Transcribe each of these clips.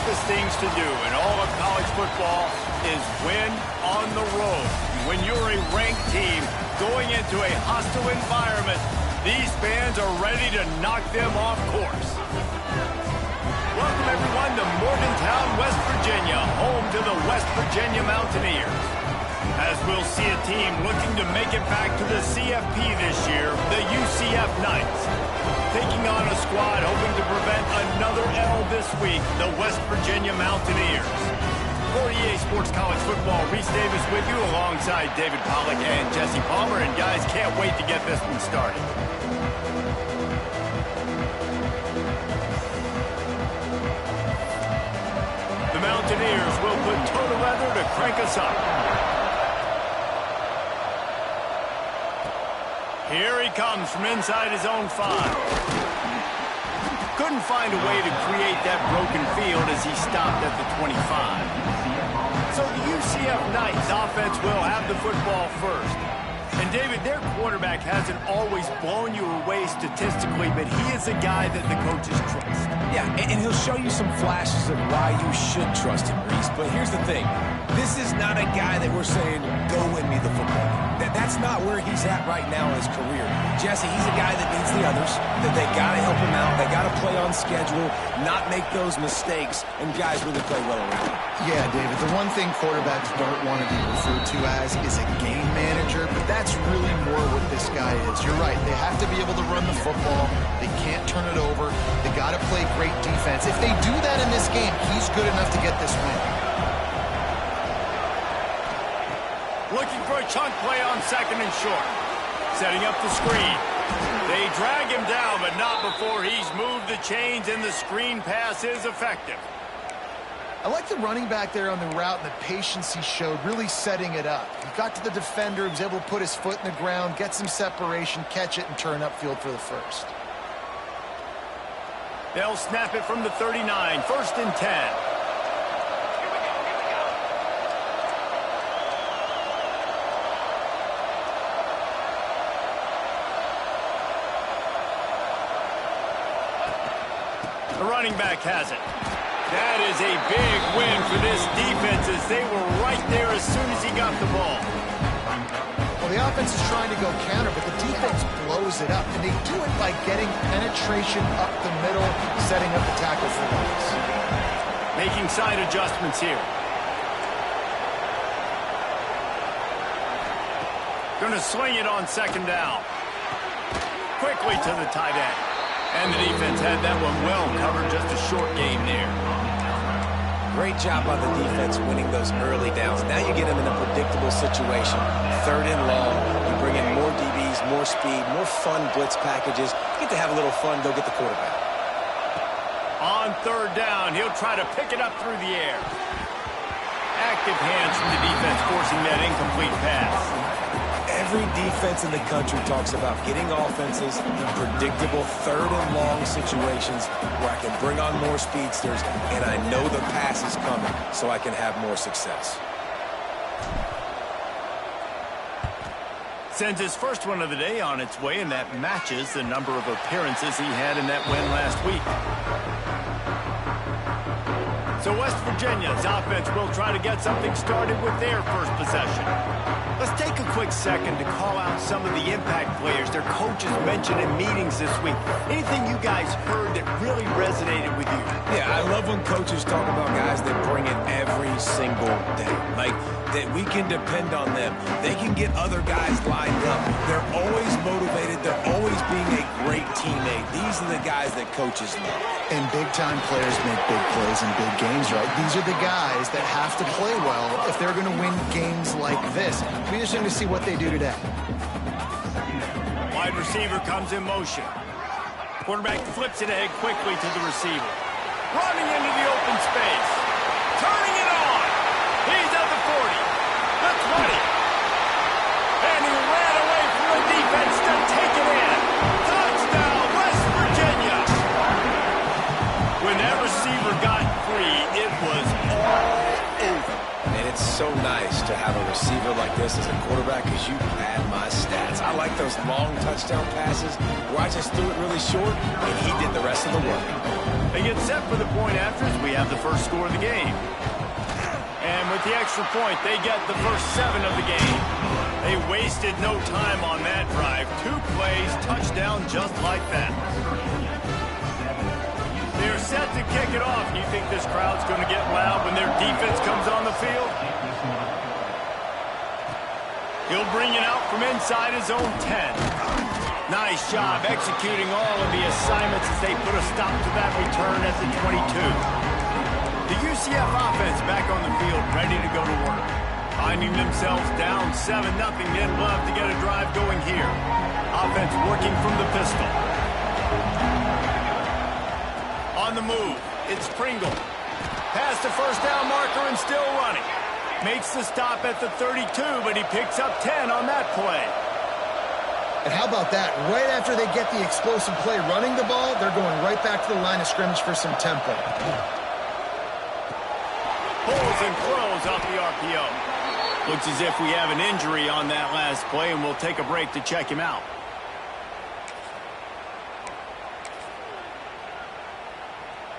toughest things to do in all of college football is win on the road. When you're a ranked team going into a hostile environment, these fans are ready to knock them off course. Welcome, everyone, to Morgantown, West Virginia, home to the West Virginia Mountaineers. As we'll see a team looking to make it back to the CFP this year, the UCF Knights. Taking on a squad hoping to prevent another L this week, the West Virginia Mountaineers. For EA Sports College Football, Reese Davis with you alongside David Pollack and Jesse Palmer. And guys, can't wait to get this one started. The Mountaineers will put toe to leather to crank us up. Here he comes from inside his own 5. Couldn't find a way to create that broken field as he stopped at the 25. So the UCF Knights offense will have the football first. And David, their quarterback hasn't always blown you away statistically, but he is a guy that the coaches trust. Yeah, and he'll show you some flashes of why you should trust him, Reese. But here's the thing. This is not a guy that we're saying, go win me the football game. That's not where he's at right now in his career. Jesse, he's a guy that needs the others, that they got to help him out. They got to play on schedule, not make those mistakes, and guys really play well around him. Yeah, David, the one thing quarterbacks don't want to be referred to as is a game manager, but that's really more what this guy is. You're right. They have to be able to run the football. They can't turn it over. They got to play great defense. If they do that in this game, he's good enough to get this win. Looking for a chunk play on second and short. Setting up the screen. They drag him down, but not before he's moved the chains, and the screen pass is effective. I like the running back there on the route and the patience he showed, really setting it up. He got to the defender, he was able to put his foot in the ground, get some separation, catch it, and turn upfield for the first. They'll snap it from the 39, 1st and 10. The running back has it. That is a big win for this defense as they were right there as soon as he got the ball. Well, the offense is trying to go counter, but the defense blows it up, and they do it by getting penetration up the middle, setting up the tackle for loss. Making side adjustments here. Going to sling it on second down. Quickly to the tight end. And the defense had that one well covered, just a short game there. Great job on the defense winning those early downs. Now you get them in a predictable situation. 3rd and long. You bring in more DBs, more speed, more fun blitz packages. You get to have a little fun, go get the quarterback. On 3rd down, he'll try to pick it up through the air. Active hands from the defense forcing that incomplete pass. Every defense in the country talks about getting offenses in predictable 3rd and long situations where I can bring on more speedsters and I know the pass is coming so I can have more success. Sends his first one of the day on its way, and that matches the number of appearances he had in that win last week. So West Virginia's offense will try to get something started with their first possession. Let's take a quick second to call out some of the impact players their coaches mentioned in meetings this week. Anything you guys heard that really resonated with you? Yeah, I love when coaches talk about guys that bring it every single day. Like, that we can depend on them. They can get other guys lined up. They're always motivated. They're always being a great teammate. These are the guys that coaches love. And big-time players make big plays in big games, right? These are the guys that have to play well if they're going to win games like this. It'll be interesting to see what they do today. Wide receiver comes in motion. Quarterback flips it ahead quickly to the receiver. Running into the open space. Turning it on. He's at the 40. The 20. And he ran away from the defense to take it in. Touchdown, West Virginia. When that receiver got free, it was all over. And it's so nice to have a receiver like this as a quarterback because you pad my stats. I like those long touchdown passes where I just threw it really short and he did the rest of the work. They get set for the point afters. We have the first score of the game. And with the extra point, they get the first 7 of the game. They wasted no time on that drive. 2 plays, touchdown just like that. They're set to kick it off. You think this crowd's going to get loud when their defense comes on the field? He'll bring it out from inside his own 10. Nice job executing all of the assignments as they put a stop to that return at the 22. The UCF offense back on the field, ready to go to work. Finding themselves down 7-0, they'd love to get a drive going here. Offense working from the pistol. On the move, it's Pringle. Past the first down marker and still running. Makes the stop at the 32, but he picks up 10 on that play. And how about that? Right after they get the explosive play running the ball, they're going right back to the line of scrimmage for some tempo. Pulls and throws off the RPO. Looks as if we have an injury on that last play, and we'll take a break to check him out.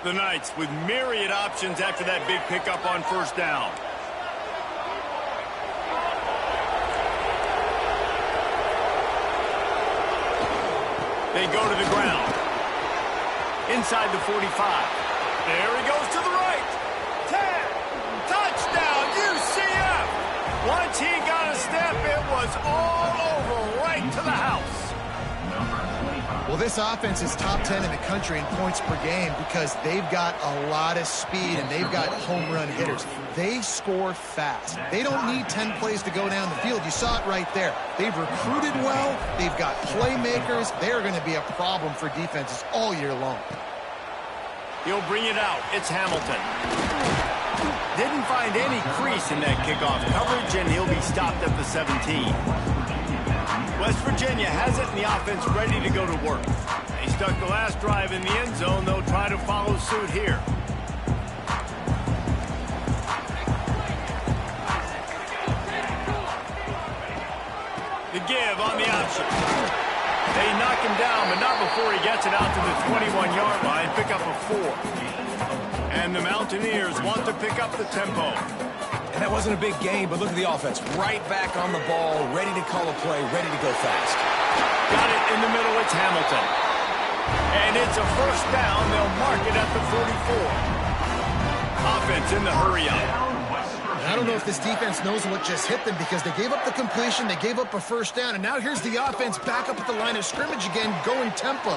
The Knights with myriad options after that big pickup on first down. They go to the ground. Inside the 45. There he goes to the right. 10. Touchdown, UCF. Once he got a step, it was all over right to the house. Well, this offense is top 10 in the country in points per game because they've got a lot of speed and they've got home run hitters. They score fast. They don't need 10 plays to go down the field. You saw it right there. They've recruited well. They've got playmakers. They're going to be a problem for defenses all year long. He'll bring it out. It's Hamilton. Didn't find any crease in that kickoff coverage, and he'll be stopped at the 17. West Virginia has it, and the offense ready to go to work. They stuck the last drive in the end zone. They'll try to follow suit here. The give on the option. They knock him down, but not before he gets it out to the 21-yard line. Pick up a 4. And the Mountaineers want to pick up the tempo. And that wasn't a big game, but look at the offense. Right back on the ball, ready to call a play, ready to go fast. Got it in the middle, it's Hamilton. And it's a first down. They'll mark it at the 44. Offense in the hurry-up. I don't know if this defense knows what just hit them because they gave up the completion, they gave up a first down, and now here's the offense back up at the line of scrimmage again, going tempo.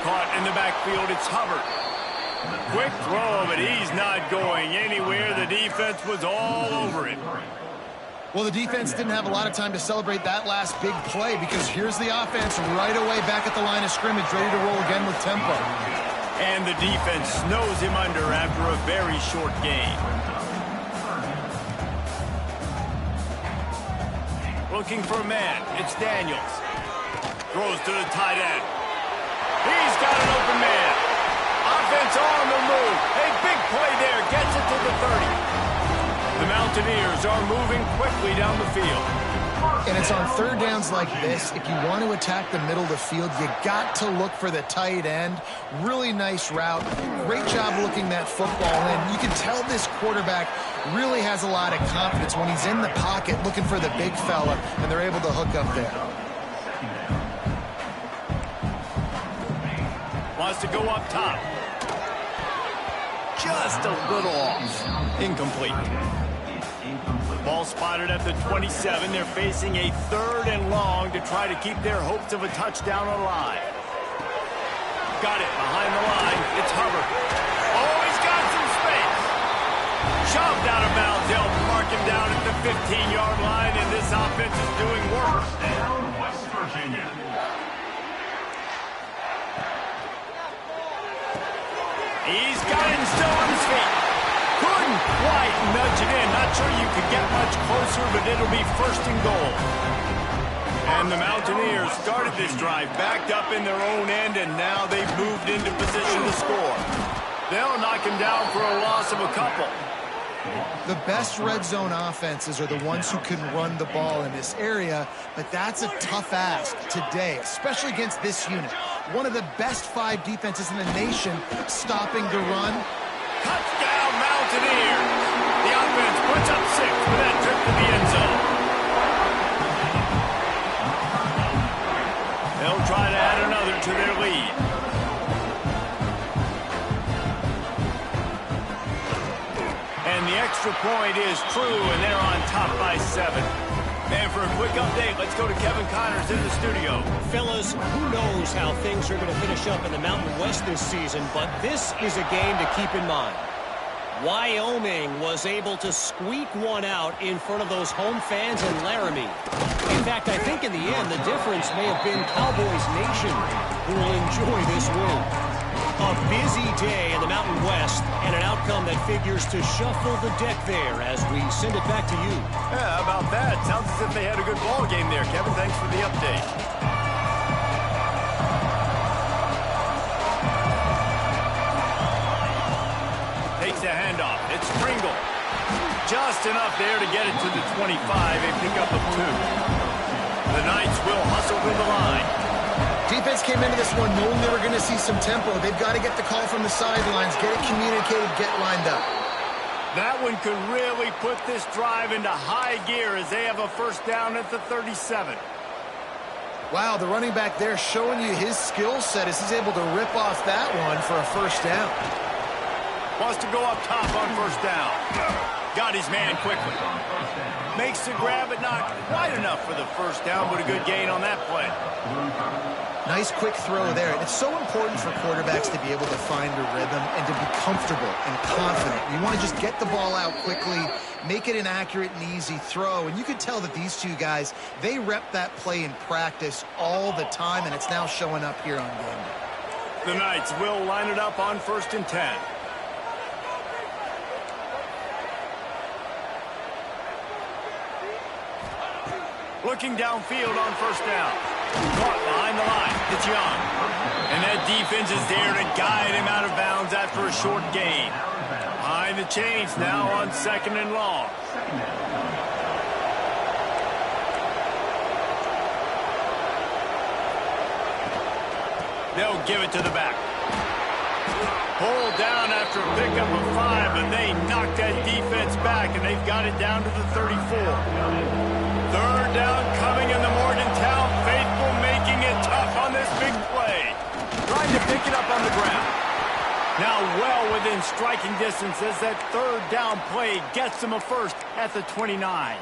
Caught in the backfield, it's Hubbard. Quick throw, but he's not going anywhere. The defense was all over it. Well, the defense didn't have a lot of time to celebrate that last big play because here's the offense right away back at the line of scrimmage, ready to roll again with tempo. And the defense snows him under after a very short game. Looking for a man, it's Daniels. Throws to the tight end. He's got an open man. Offense on the move. A big play there. Gets it to the 30. The Mountaineers are moving quickly down the field. And it's on third downs like this. If you want to attack the middle of the field, you got to look for the tight end. Really nice route. Great job looking that football in. You can tell this quarterback really has a lot of confidence when he's in the pocket looking for the big fella, and they're able to hook up there. Wants to go up top. Just a little off. Incomplete. Ball spotted at the 27. They're facing a 3rd and long to try to keep their hopes of a touchdown alive. Got it behind the line. It's Hubbard. Oh, he's got some space. Shoved out of bounds. They'll mark him down at the 15-yard line, and this offense is doing work. Down, West Virginia. He's got it still on his feet. Couldn't quite nudge it in. Not sure you could get much closer, but it'll be 1st and goal. And the Mountaineers started this drive backed up in their own end, and now they've moved into position to score. They'll knock him down for a loss of a couple. The best red zone offenses are the ones who can run the ball in this area, but that's a tough ask today, especially against this unit. one of the best 5 defenses in the nation stopping the run. Touchdown, Mountaineers! The offense puts up 6 with that trip to the end zone. They'll try to add another to their lead. And the extra point is true, and they're on top by 7. And for a quick update, let's go to Kevin Connors in the studio. Fellas, who knows how things are going to finish up in the Mountain West this season, but this is a game to keep in mind. Wyoming was able to squeak one out in front of those home fans in Laramie. In fact, I think in the end, the difference may have been Cowboys Nation who will enjoy this win. A busy day in the Mountain West, and an outcome that figures to shuffle the deck there as we send it back to you. Yeah, how about that? Sounds as if they had a good ball game there, Kevin. Thanks for the update. Takes the handoff. It's Pringle. Just enough there to get it to the 25. A pickup of 2. The Knights will hustle to the line. Defense came into this one knowing they were going to see some tempo. They've got to get the call from the sidelines, get it communicated, get lined up. That one could really put this drive into high gear as they have a first down at the 37. Wow, the running back there showing you his skill set as he's able to rip off that one for a first down. Wants to go up top on first down. Got his man quickly. Makes the grab, but not quite enough for the first down, but a good gain on that play. Nice quick throw there. And it's so important for quarterbacks to be able to find a rhythm and to be comfortable and confident. You want to just get the ball out quickly, make it an accurate and easy throw. And you can tell that these two guys, they rep that play in practice all the time, and it's now showing up here on game day. The Knights will line it up on 1st and 10. Looking downfield on first down. Caught behind the line. It's Young. And that defense is there to guide him out of bounds after a short gain. Behind the chains now on 2nd and long. They'll give it to the back. Pulled down after a pickup of 5, but they knocked that defense back, and they've got it down to the 34. 3rd down coming in the Morgantown faithful, making it tough on this big play. Trying to pick it up on the ground. Now well within striking distance as that 3rd down play gets them a first at the 29.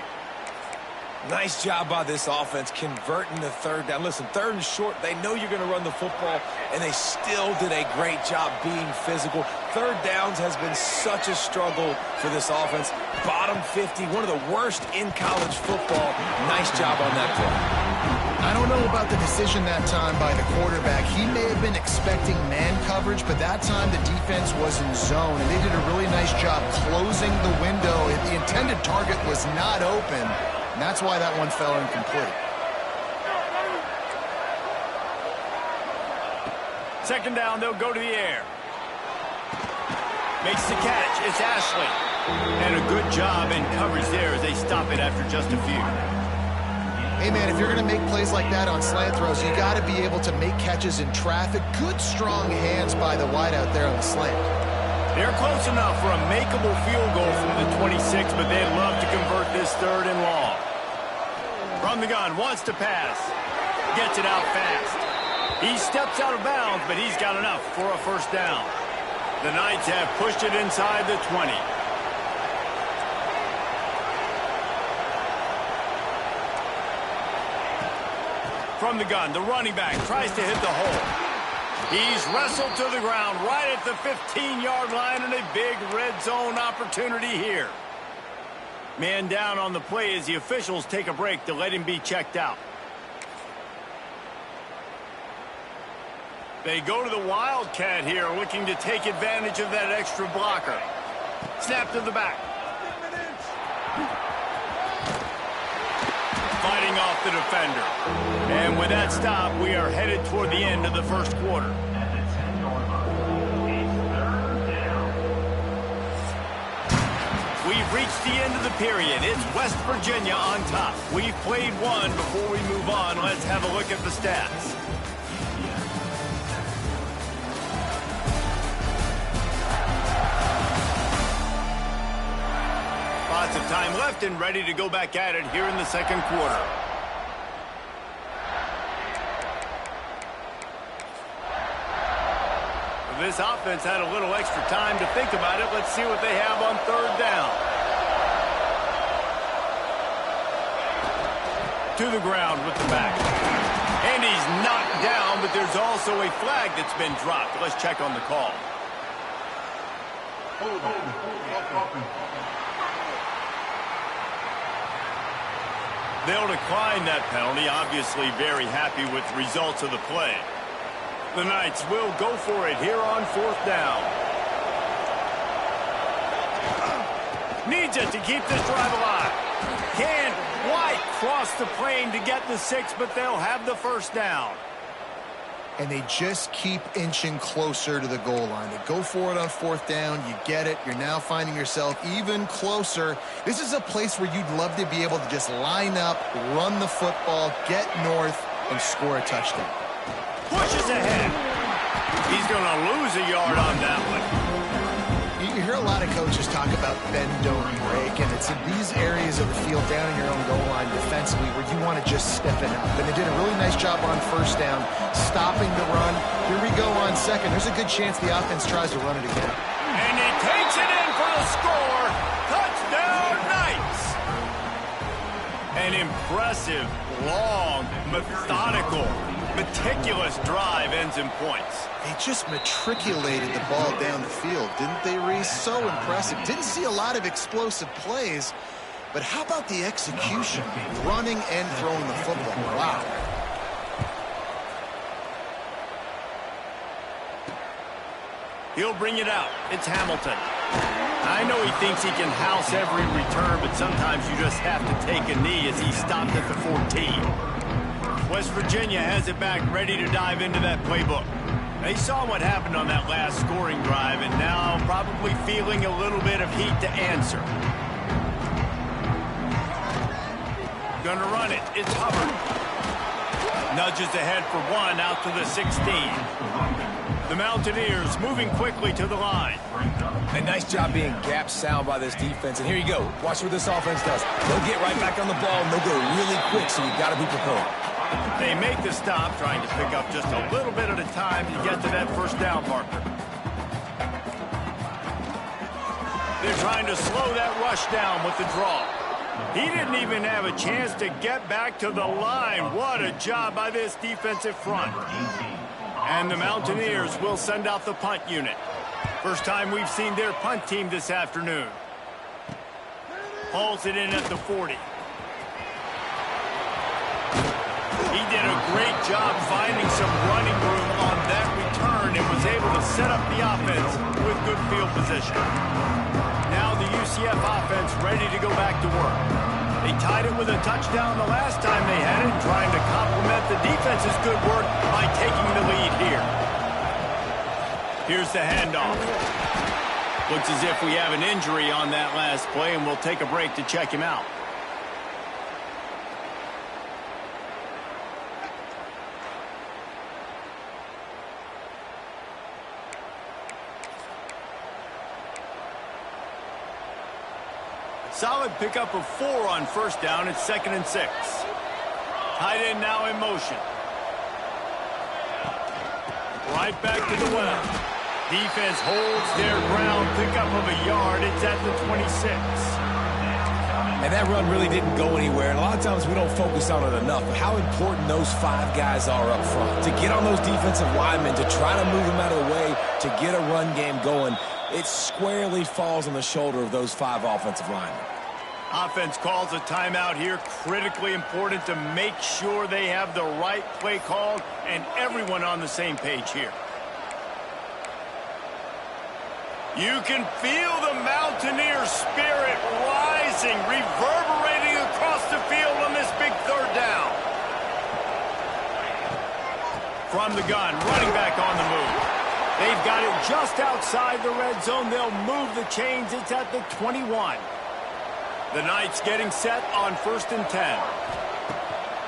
Nice job by this offense converting the 3rd down. Listen, 3rd and short, they know you're going to run the football, and they still did a great job being physical. 3rd downs has been such a struggle for this offense. Bottom 50, one of the worst in college football. Nice job on that play. I don't know about the decision that time by the quarterback. He may have been expecting man coverage, but that time the defense was in zone, and they did a really nice job closing the window. The intended target was not open. And that's why that one fell incomplete. 2nd down, they'll go to the air. Makes the catch. It's Ashley. And a good job in coverage there as they stop it after just a few. Hey, man, if you're going to make plays like that on slant throws, you got to be able to make catches in traffic. Good, strong hands by the wide out there on the slant. They're close enough for a makeable field goal from the 26, but they'd love to convert this 3rd and long. From the gun, wants to pass. Gets it out fast. He steps out of bounds, but he's got enough for a first down. The Knights have pushed it inside the 20. From the gun, the running back tries to hit the hole. He's wrestled to the ground right at the 15-yard line, and a big red zone opportunity here. Man down on the play as the officials take a break to let him be checked out. They go to the Wildcat here, looking to take advantage of that extra blocker. Snap to the back. Fighting off the defender. And with that stop, we are headed toward the end of the first quarter. We've reached the end of the period. It's West Virginia on top. We've played one. Before we move on, let's have a look at the stats. Lots of time left and ready to go back at it here in the second quarter. This offense had a little extra time to think about it. Let's see what they have on third down. To the ground with the back. And he's knocked down, but there's also a flag that's been dropped. Let's check on the call. They'll decline that penalty. Obviously very happy with the results of the play. The Knights will go for it here on fourth down. Needs it to keep this drive alive. Can White cross the plane to get the 6, but they'll have the first down. And they just keep inching closer to the goal line. They go for it on fourth down. You get it. You're now finding yourself even closer. This is a place where you'd love to be able to just line up, run the football, get north, and score a touchdown. Pushes ahead. He's going to lose a yard on that one. You hear a lot of coaches talk about bend, don't break, and it's in these areas of the field down in your own goal line defensively where you want to just step it up. And they did a really nice job on first down, stopping the run. Here we go on second. There's a good chance the offense tries to run it again. And he takes it in for the score. Touchdown, Knights! An impressive, long, methodical, meticulous drive ends in points. They just matriculated the ball down the field, didn't they, Reese? So impressive. Didn't see a lot of explosive plays, but how about the execution? Running and throwing the football. Wow. He'll bring it out. It's Hamilton. I know he thinks he can house every return, but sometimes you just have to take a knee as he stopped at the 14. West Virginia has it back, ready to dive into that playbook. They saw what happened on that last scoring drive, and now probably feeling a little bit of heat to answer. Gonna run it. It's Hubbard. Nudges ahead for one, out to the 16. The Mountaineers moving quickly to the line. A nice job being gap sound by this defense. And here you go. Watch what this offense does. They'll get right back on the ball, and they'll go really quick, so you've got to be prepared. They make the stop, trying to pick up just a little bit at a time to get to that first down marker. They're trying to slow that rush down with the draw. He didn't even have a chance to get back to the line. What a job by this defensive front. And the Mountaineers will send out the punt unit. First time we've seen their punt team this afternoon. Hauls it in at the 40. He did a great job finding some running room on that return and was able to set up the offense with good field position. Now the UCF offense ready to go back to work. They tied it with a touchdown the last time they had it, trying to complement the defense's good work by taking the lead here. Here's the handoff. Looks as if we have an injury on that last play, and we'll take a break to check him out. Solid pickup of 4 on first down. It's 2nd and 6. Tight end now in motion. Right back to the well. Defense holds their ground. Pickup of a yard. It's at the 26. And that run really didn't go anywhere. And a lot of times we don't focus on it enough. But how important those 5 guys are up front. To get on those defensive linemen, to try to move them out of the way, to get a run game going. It squarely falls on the shoulder of those 5 offensive linemen. Offense calls a timeout here. Critically important to make sure they have the right play called and everyone on the same page here. You can feel the Mountaineer spirit rising, reverberating across the field on this big third down. From the gun, running back on the move. They've got it just outside the red zone. They'll move the chains. It's at the 21. The Knights getting set on 1st and 10.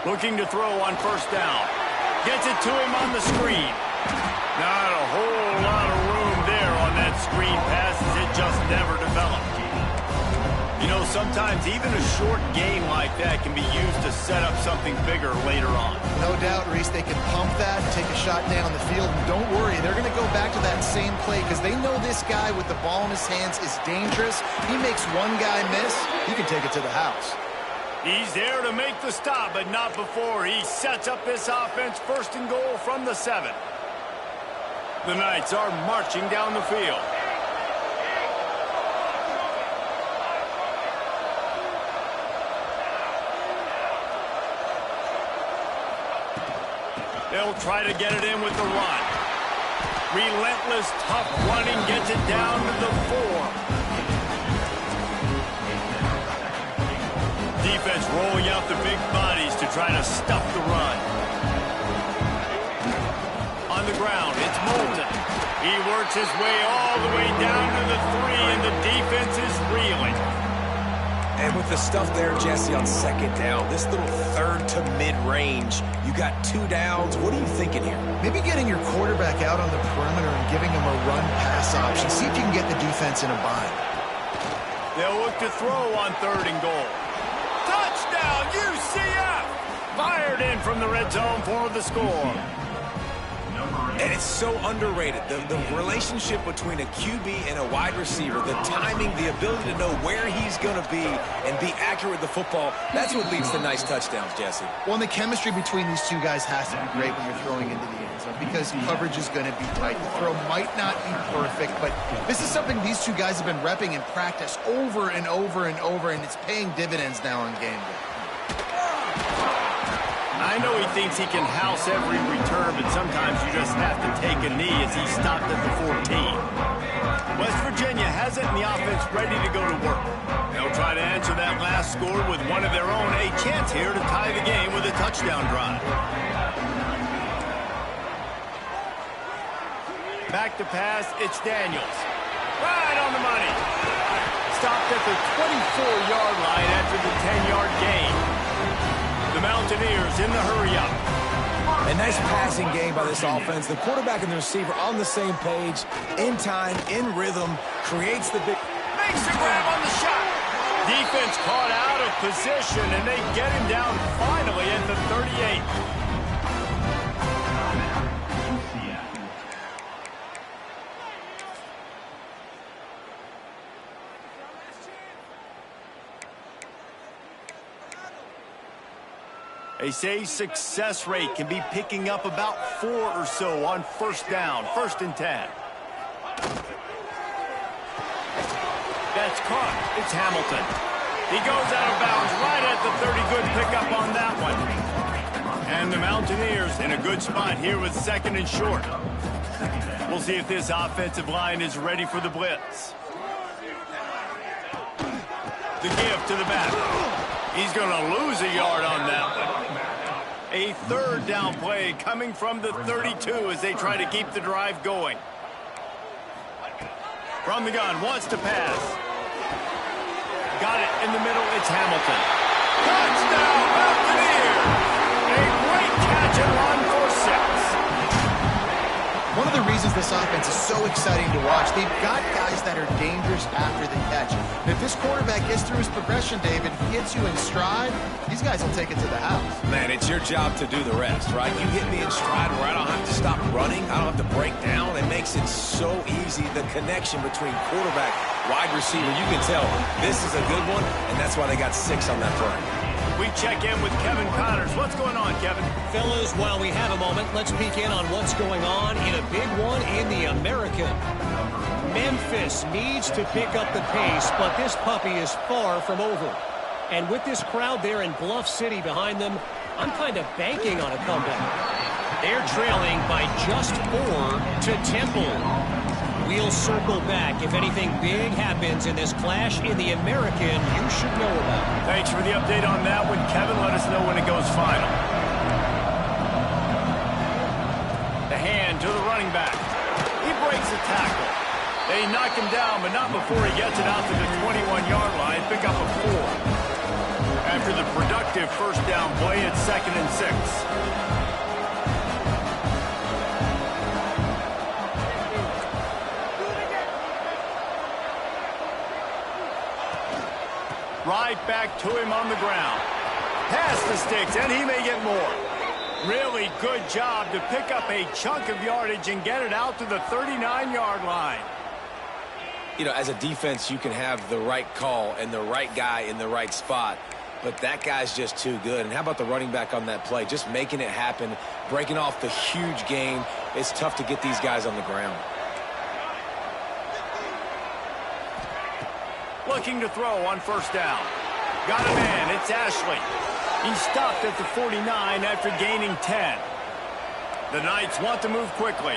Looking to throw on first down. Gets it to him on the screen. Not a whole lot of room there on that screen pass as it just never developed. You know, sometimes even a short game like that can be used to set up something bigger later on. No doubt, Reese, they can pump that, take a shot down the field, and don't worry, they're going to go back to that same play because they know this guy with the ball in his hands is dangerous. He makes one guy miss, he can take it to the house. He's there to make the stop, but not before he sets up this offense. First and goal from the 7. The Knights are marching down the field. They'll try to get it in with the run. Relentless, tough running gets it down to the 4. Defense rolling out the big bodies to try to stuff the run. On the ground, it's Moulton. He works his way all the way down to the 3, and the defense is reeling. And with the stuff there, Jesse, on second down, this little third to mid-range, you got 2 downs. What are you thinking here? Maybe getting your quarterback out on the perimeter and giving him a run-pass option. See if you can get the defense in a bind. They'll look to throw on 3rd and goal. Touchdown, UCF! Fired in from the red zone for the score. And it's so underrated. The relationship between a QB and a wide receiver, the timing, the ability to know where he's going to be and be accurate with the football, that's what leads to nice touchdowns, Jesse. Well, and the chemistry between these two guys has to be great when you're throwing into the end zone because coverage is going to be tight. The throw might not be perfect, but this is something these two guys have been repping in practice over and over and over, and it's paying dividends now on game day. I know he thinks he can house every return, but sometimes you just have to take a knee as he stopped at the 14. West Virginia has it in the offense ready to go to work. They'll try to answer that last score with one of their own. A chance here to tie the game with a touchdown drive. Back to pass, it's Daniels. Right on the money. Stopped at the 24-yard line after the 10-yard gain. The Mountaineers in the hurry-up. A nice passing game by this offense. The quarterback and the receiver on the same page, in time, in rhythm, creates the big... Makes the grab on the shot. Defense caught out of position, and they get him down finally at the 38. They say success rate can be picking up about 4 or so on first down, 1st and 10. That's caught. It's Hamilton. He goes out of bounds right at the 30. Good pickup on that one. And the Mountaineers in a good spot here with 2nd and short. We'll see if this offensive line is ready for the blitz. The give to the back. He's going to lose a yard on that one. A 3rd down play coming from the 32 as they try to keep the drive going. From the gun, wants to pass. Got it in the middle, it's Hamilton. Touchdown, Mountaineers! A great catch and run for 6. One of the reasons this offense is so exciting to watch, they've got guys that are dangerous after the catch. And if this quarterback gets through his progression, David, gets you in stride, these guys will take it to the house. Man, it's your job to do the rest, right? You hit me in stride where I don't have to stop running. I don't have to break down. It makes it so easy, the connection between quarterback, wide receiver. You can tell this is a good one, and that's why they got 6 on that play. We check in with Kevin Connors. What's going on, Kevin? Fellas, while we have a moment, let's peek in on what's going on in a big one in the American. Memphis needs to pick up the pace, but this puppy is far from over. And with this crowd there in Bluff City behind them, I'm kind of banking on a comeback. They're trailing by just 4 to Temple. We'll circle back. If anything big happens in this clash in the American, you should know about it. Thanks for the update on that one, Kevin. Let us know when it goes final. The hand to the running back. He breaks the tackle. They knock him down, but not before he gets it out to the 21-yard line. Pick up a 4. After the productive first down play, it's 2nd and 6. Right back to him on the ground. Past the sticks, and he may get more. Really good job to pick up a chunk of yardage and get it out to the 39-yard line. You know, as a defense, you can have the right call and the right guy in the right spot, but that guy's just too good. And how about the running back on that play? Just making it happen, breaking off the huge gain. It's tough to get these guys on the ground. Looking to throw on first down. Got a man. It's Ashley. He stopped at the 49 after gaining 10. The Knights want to move quickly.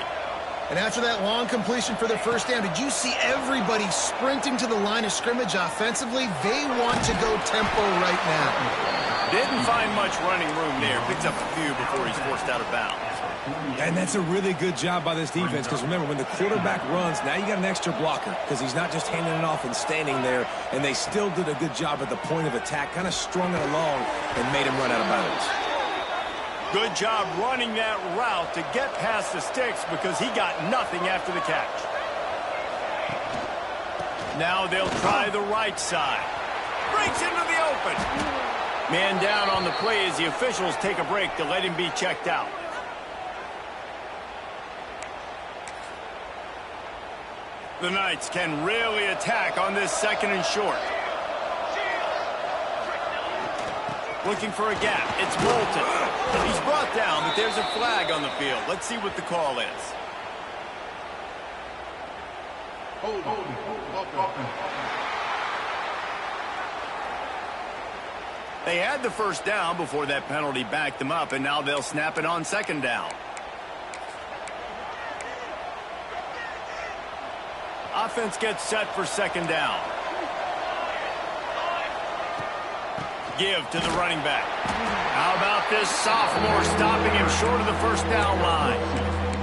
And after that long completion for their first down, did you see everybody sprinting to the line of scrimmage offensively? They want to go tempo right now. Didn't find much running room there. Picks up a few before he's forced out of bounds. And that's a really good job by this defense, because remember, when the quarterback runs, now you got an extra blocker, because he's not just handing it off and standing there, and they still did a good job at the point of attack, kind of strung it along and made him run out of bounds. Good job running that route to get past the sticks, because he got nothing after the catch. Now they'll try the right side. Breaks into the open. Man down on the play as the officials take a break to let him be checked out. The Knights can really attack on this second and short. Looking for a gap. It's Bolton. He's brought down, but there's a flag on the field. Let's see what the call is. They had the first down before that penalty backed them up, and now they'll snap it on second down. Offense gets set for second down. Give to the running back. How about this sophomore stopping him short of the first down line?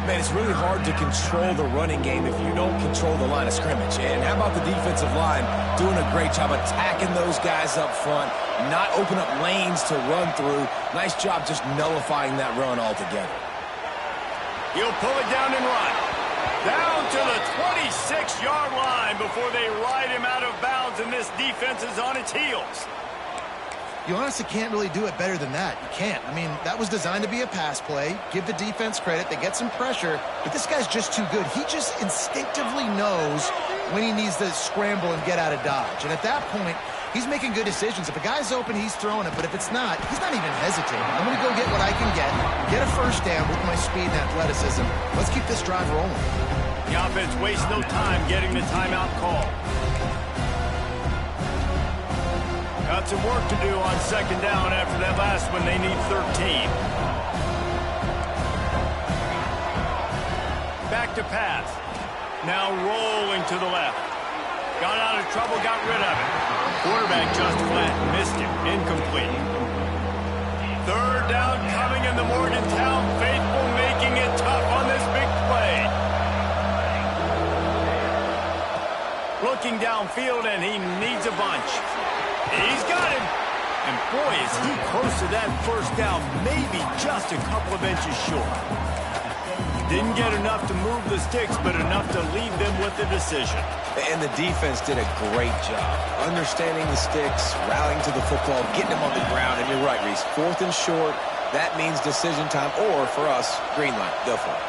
Man, it's really hard to control the running game if you don't control the line of scrimmage. And how about the defensive line doing a great job attacking those guys up front, not open up lanes to run through. Nice job just nullifying that run altogether. He'll pull it down and run. Down to the 26-yard line before they ride him out of bounds, and this defense is on its heels. You honestly can't really do it better than that. You can't. I mean, that was designed to be a pass play. Give the defense credit. They get some pressure, but this guy's just too good. He just instinctively knows when he needs to scramble and get out of dodge. And at that point, he's making good decisions. If a guy's open, he's throwing it. But if it's not, he's not even hesitating. I'm going to go get what I can get a first down with my speed and athleticism. Let's keep this drive rolling. The offense wastes no time getting the timeout call. Got some work to do on second down after that last one. They need 13. Back to pass. Now rolling to the left. Got out of trouble, got rid of it. Quarterback just flat, missed him, incomplete. Third down coming, in the Morgantown faithful making it tough on this big play. Looking downfield, and he needs a bunch. He's got him. And boy, is he close to that first down, maybe just a couple of inches short. Didn't get enough to move the sticks, but enough to leave them with the decision. And the defense did a great job understanding the sticks, rallying to the football, getting them on the ground. And you're right, Reese, fourth and short, that means decision time, or for us, green light. Go for it.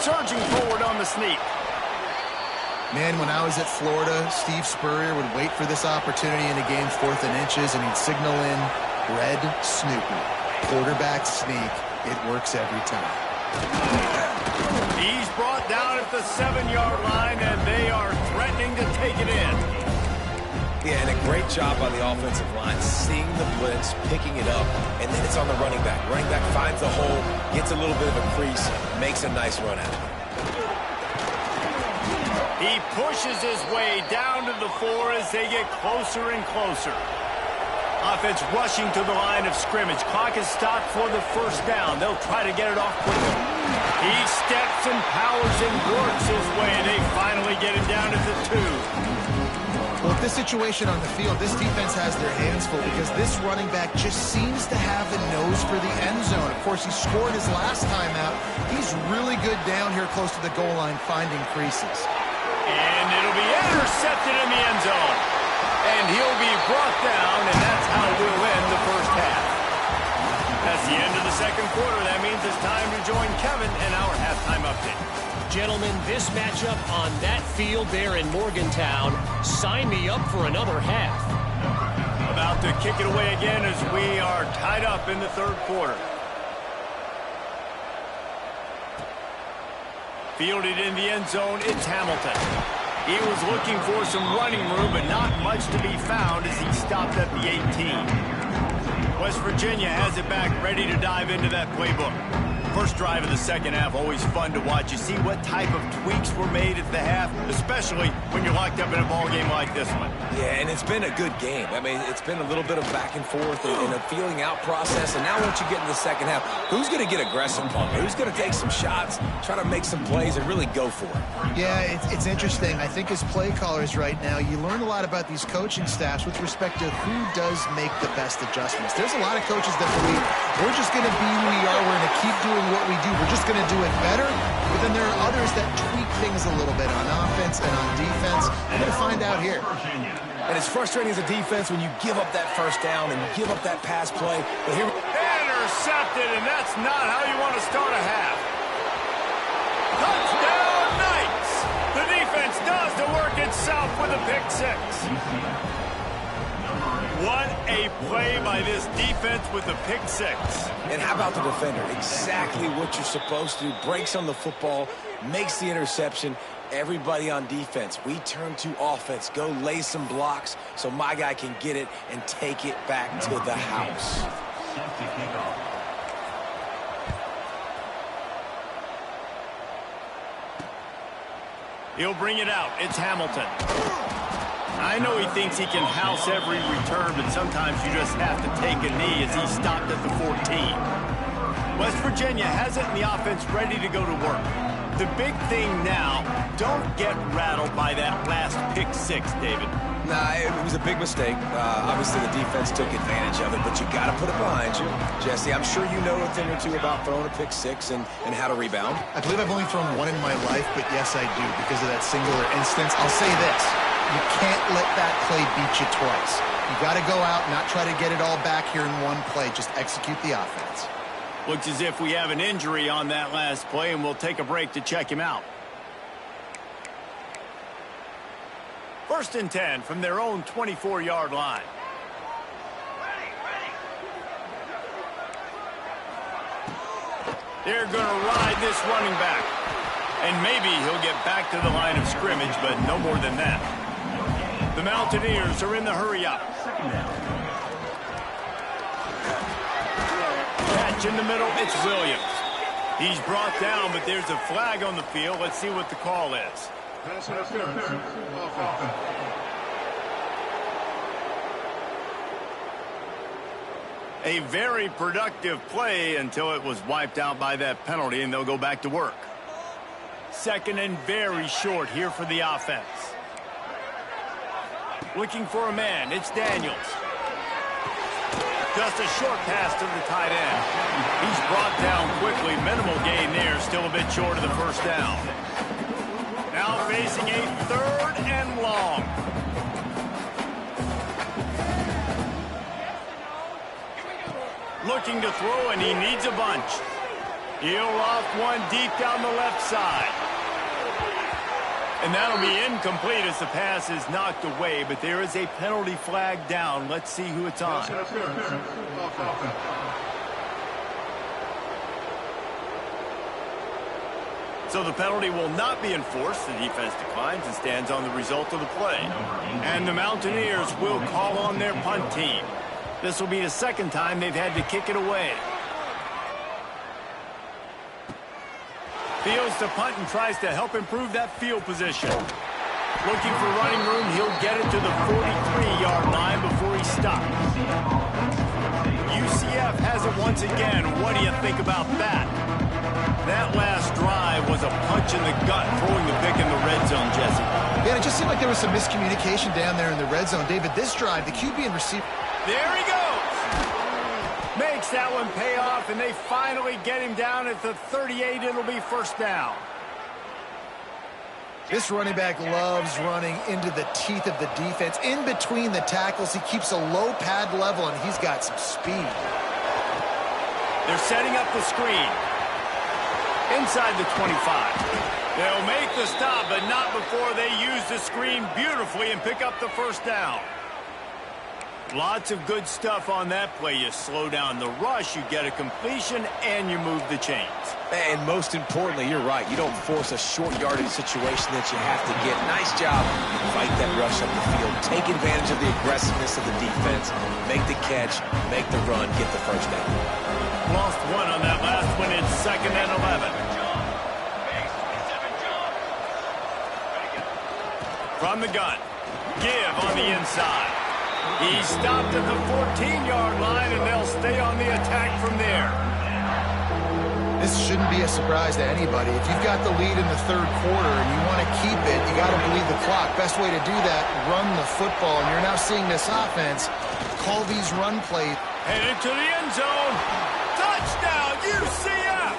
Surging forward on the sneak. Man, when I was at Florida, Steve Spurrier would wait for this opportunity in a game 4th and inches, and he'd signal in red Snoopy. Quarterback sneak. It works every time. He's brought down at the 7-yard line, and they are threatening to take it in. Yeah, and a great job by the offensive line, seeing the blitz, picking it up, and then it's on the running back. Running back finds the hole, gets a little bit of a crease, makes a nice run out of it. He pushes his way down to the 4 as they get closer and closer. Offense rushing to the line of scrimmage. Clock is stopped for the first down. They'll try to get it off quickly. He steps and powers and works his way. They finally get him down at the 2. Well, with this situation on the field, this defense has their hands full because this running back just seems to have the nose for the end zone. Of course, he scored his last time out. He's really good down here close to the goal line, finding creases. And it'll be intercepted in the end zone. And he'll be brought down, and that's how we'll end the first half. That's the end of the second quarter. That means it's time to join Kevin in our halftime update. Gentlemen, this matchup on that field there in Morgantown, sign me up for another half. About to kick it away again as we are tied up in the third quarter. Fielded in the end zone, it's Hamilton. He was looking for some running room, but not much to be found as he stopped at the 18. West Virginia has it back, ready to dive into that playbook. First drive of the second half, always fun to watch. You see what type of tweaks were made at the half, especially when you're locked up in a ball game like this one. Yeah, and it's been a good game. I mean, it's been a little bit of back and forth and a feeling out process. And now once you get in the second half, who's going to get aggressive, Punk? Who's going to take some shots, try to make some plays, and really go for it? Yeah, it's interesting. I think as play callers right now, you learn a lot about these coaching staffs with respect to who does make the best adjustments. There's a lot of coaches that believe we're just going to be who we are. We're going to keep doing what we do. We're just going to do it better. But then there are others that tweak things a little bit on offense and on defense. We're going to find out here. And it's frustrating as a defense when you give up that first down and you give up that pass play. But here, intercepted, and that's not how you want to start a half. Touchdown, Knights! The defense does the work itself with a pick six. What a play by this defense with the pick six. And how about the defender? Exactly what you're supposed to do. Breaks on the football, makes the interception. Everybody on defense, we turn to offense. Go lay some blocks so my guy can get it and take it back to the house. He'll bring it out. It's Hamilton. I know he thinks he can house every return, but sometimes you just have to take a knee as he stopped at the 14. West Virginia has it in the offense ready to go to work. The big thing now, don't get rattled by that last pick six, David. Nah, it was a big mistake. Obviously, the defense took advantage of it, but you got to put it behind you. Jesse, I'm sure you know a thing or two about throwing a pick six and how to rebound. I believe I've only thrown one in my life, but yes, I do because of that singular instance. I'll say this. You can't let that play beat you twice. You got to go out, not try to get it all back here in one play. Just execute the offense. Looks as if we have an injury on that last play, and we'll take a break to check him out. First and 10 from their own 24-yard line. They're going to ride this running back. And maybe he'll get back to the line of scrimmage, but no more than that. The Mountaineers are in the hurry-up. Catch in the middle, it's Williams. He's brought down, but there's a flag on the field. Let's see what the call is. A very productive play until it was wiped out by that penalty, and they'll go back to work. Second and very short here for the offense. Looking for a man, it's Daniels. Just a short pass to the tight end. He's brought down quickly. Minimal gain there, still a bit short of the first down. Now facing a third and long. Looking to throw, and he needs a bunch. He'll off one deep down the left side. And that'll be incomplete as the pass is knocked away, but there is a penalty flag down. Let's see who it's on. So the penalty will not be enforced. The defense declines and stands on the result of the play. And the Mountaineers will call on their punt team. This will be the second time they've had to kick it away. Fields to punt and tries to help improve that field position. Looking for running room, he'll get it to the 43-yard line before he stops. UCF has it once again. What do you think about that? That last drive was a punch in the gut, throwing the pick in the red zone, Jesse. Yeah, it just seemed like there was some miscommunication down there in the red zone. David, this drive, the QB and receiver... There he goes! Makes that one pay off, and they finally get him down at the 38. It'll be first down. This running back loves running into the teeth of the defense. In between the tackles, he keeps a low pad level, and he's got some speed. They're setting up the screen. Inside the 25. They'll make the stop, but not before they use the screen beautifully and pick up the first down. Lots of good stuff on that play. You slow down the rush, you get a completion, and you move the chains. And most importantly, you're right. You don't force a short yardage situation that you have to get. Nice job. Fight that rush up the field. Take advantage of the aggressiveness of the defense. Make the catch. Make the run. Get the first down. Lost one on that last one. It's 2nd and 11. From the gun. Give on the inside. He stopped at the 14-yard line, and they'll stay on the attack from there. This shouldn't be a surprise to anybody. If you've got the lead in the third quarter and you want to keep it, you got to bleed the clock. Best way to do that, run the football. And you're now seeing this offense call these run plays. Headed to the end zone. Touchdown, UCF!